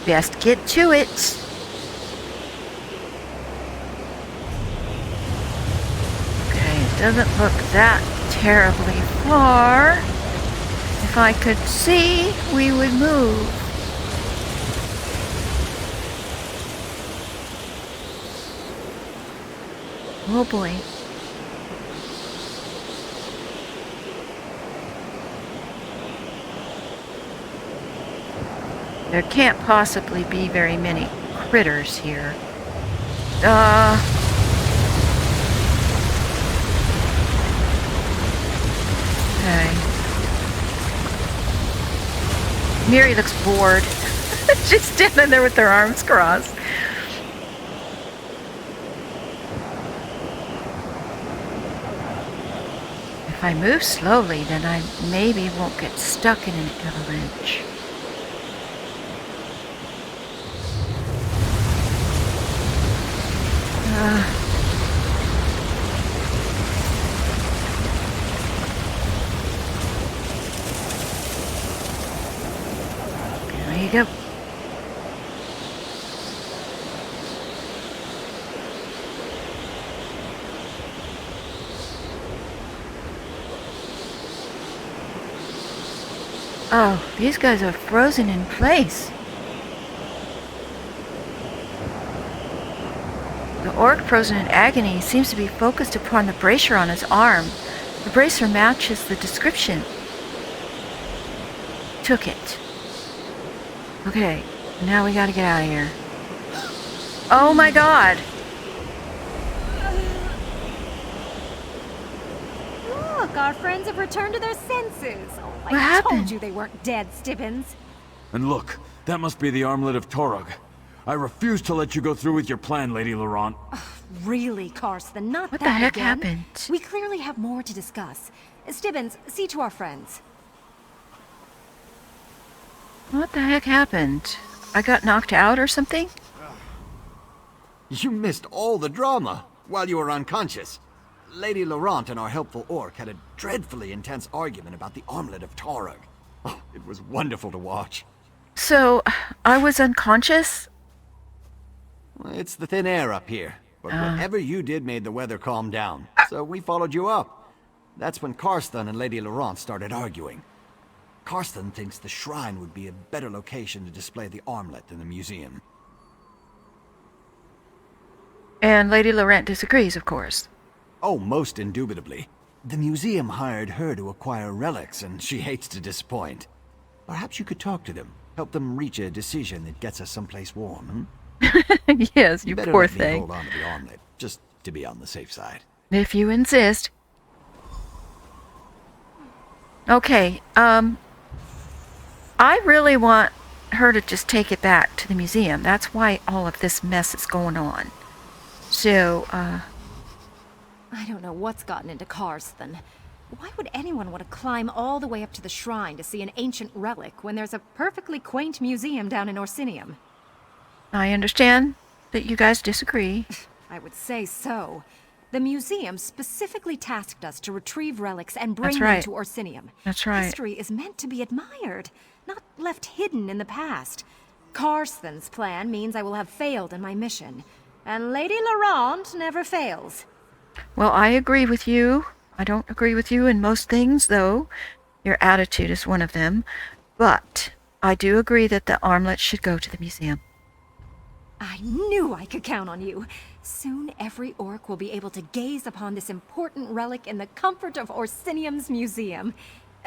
Best get to it. Doesn't look that terribly far. If I could see, we would move. Oh boy. There can't possibly be very many critters here. Okay. Miri looks bored. She's standing there with her arms crossed. If I move slowly, then I maybe won't get stuck in an avalanche. There you go. Oh, these guys are frozen in place. The orc frozen in agony seems to be focused upon the bracer on his arm. The bracer matches the description. Took it. Okay, now we gotta get out of here. Oh my god! Look, our friends have returned to their senses. Oh, What I happened? told you they weren't dead, Stibbins. And look, that must be the armlet of Kurog. I refuse to let you go through with your plan, Lady Laurent. Really, Karsten, not What that the heck again. happened? We clearly have more to discuss. Stibbins, see to our friends. What the heck happened? I got knocked out or something? You missed all the drama while you were unconscious. Lady Laurent and our helpful orc had a dreadfully intense argument about the armlet of Kurog. Oh, it was wonderful to watch. So, I was unconscious? It's the thin air up here, but whatever you did made the weather calm down, so we followed you up. That's when Karsten and Lady Laurent started arguing. Karsten thinks the shrine would be a better location to display the armlet than the museum. And Lady Laurent disagrees, of course. Oh, most indubitably. The museum hired her to acquire relics, and she hates to disappoint. Perhaps you could talk to them, help them reach a decision that gets us someplace warm, Yes, you better poor let me thing. hold on to the armlet, just to be on the safe side. If you insist. Okay, I really want her to just take it back to the museum. That's why all of this mess is going on. So, I don't know what's gotten into Karsten. Why would anyone want to climb all the way up to the shrine to see an ancient relic when there's a perfectly quaint museum down in Orsinium? I understand that you guys disagree. I would say so. The museum specifically tasked us to retrieve relics and bring That's them right. to Orsinium. That's right. History is meant to be admired, not left hidden in the past. Karsten's plan means I will have failed in my mission, and Lady Laurent never fails. Well, I agree with you. I don't agree with you in most things, though. Your attitude is one of them. But I do agree that the armlet should go to the museum. I knew I could count on you. Soon every orc will be able to gaze upon this important relic in the comfort of Orsinium's museum.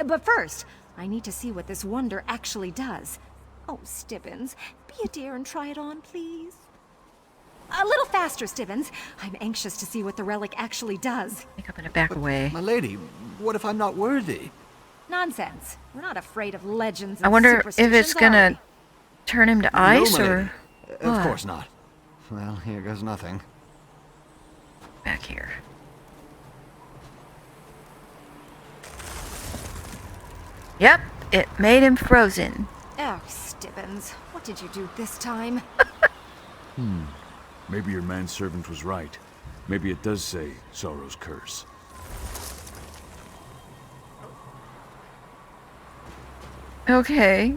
But first, I need to see what this wonder actually does. Oh, Stibbins, be a dear and try it on, please. A little faster, Stibbins. I'm anxious to see what the relic actually does. I think I'm gonna back away. My lady, what if I'm not worthy? Nonsense. We're not afraid of legends and I wonder if superstitions, it's are gonna we? turn him to ice No, my or lady. Of what? course not. Well, here goes nothing. Back here. Yep, it made him frozen. Oh, Stibbins, what did you do this time? Maybe your manservant was right. Maybe it does say Sorrow's Curse. Okay.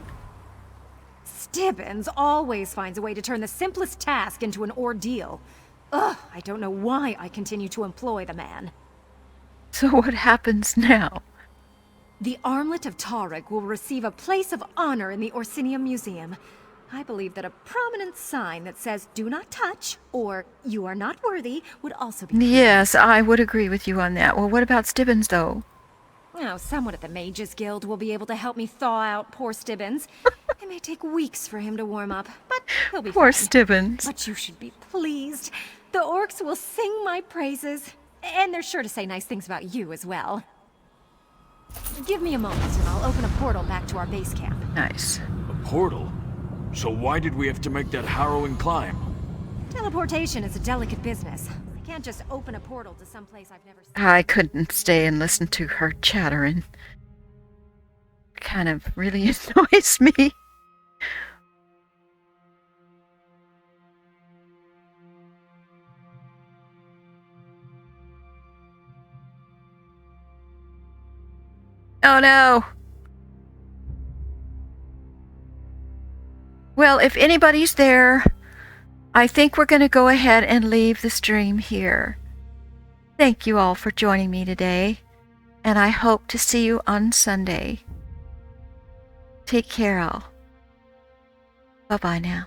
Stibbins always finds a way to turn the simplest task into an ordeal. Ugh, I don't know why I continue to employ the man. So what happens now? The armlet of Tarig will receive a place of honor in the Orsinium Museum. I believe that a prominent sign that says "Do not touch" or "You are not worthy" would also be. Yes, I would agree with you on that. Well, what about Stibbons, though? Oh, someone at the Mages Guild will be able to help me thaw out poor Stibbons. It may take weeks for him to warm up, but he'll be Poor fine. Stibbons. But you should be pleased. The orcs will sing my praises, and they're sure to say nice things about you as well. Give me a moment, and I'll open a portal back to our base camp. Nice. A portal? So why did we have to make that harrowing climb? Teleportation is a delicate business. I can't just open a portal to some place I've never seen. I couldn't stay and listen to her chattering. Kind of really annoys me. Oh no! Well, if anybody's there, I think we're going to go ahead and leave the stream here. Thank you all for joining me today, and I hope to see you on Sunday. Take care, all. Bye-bye now.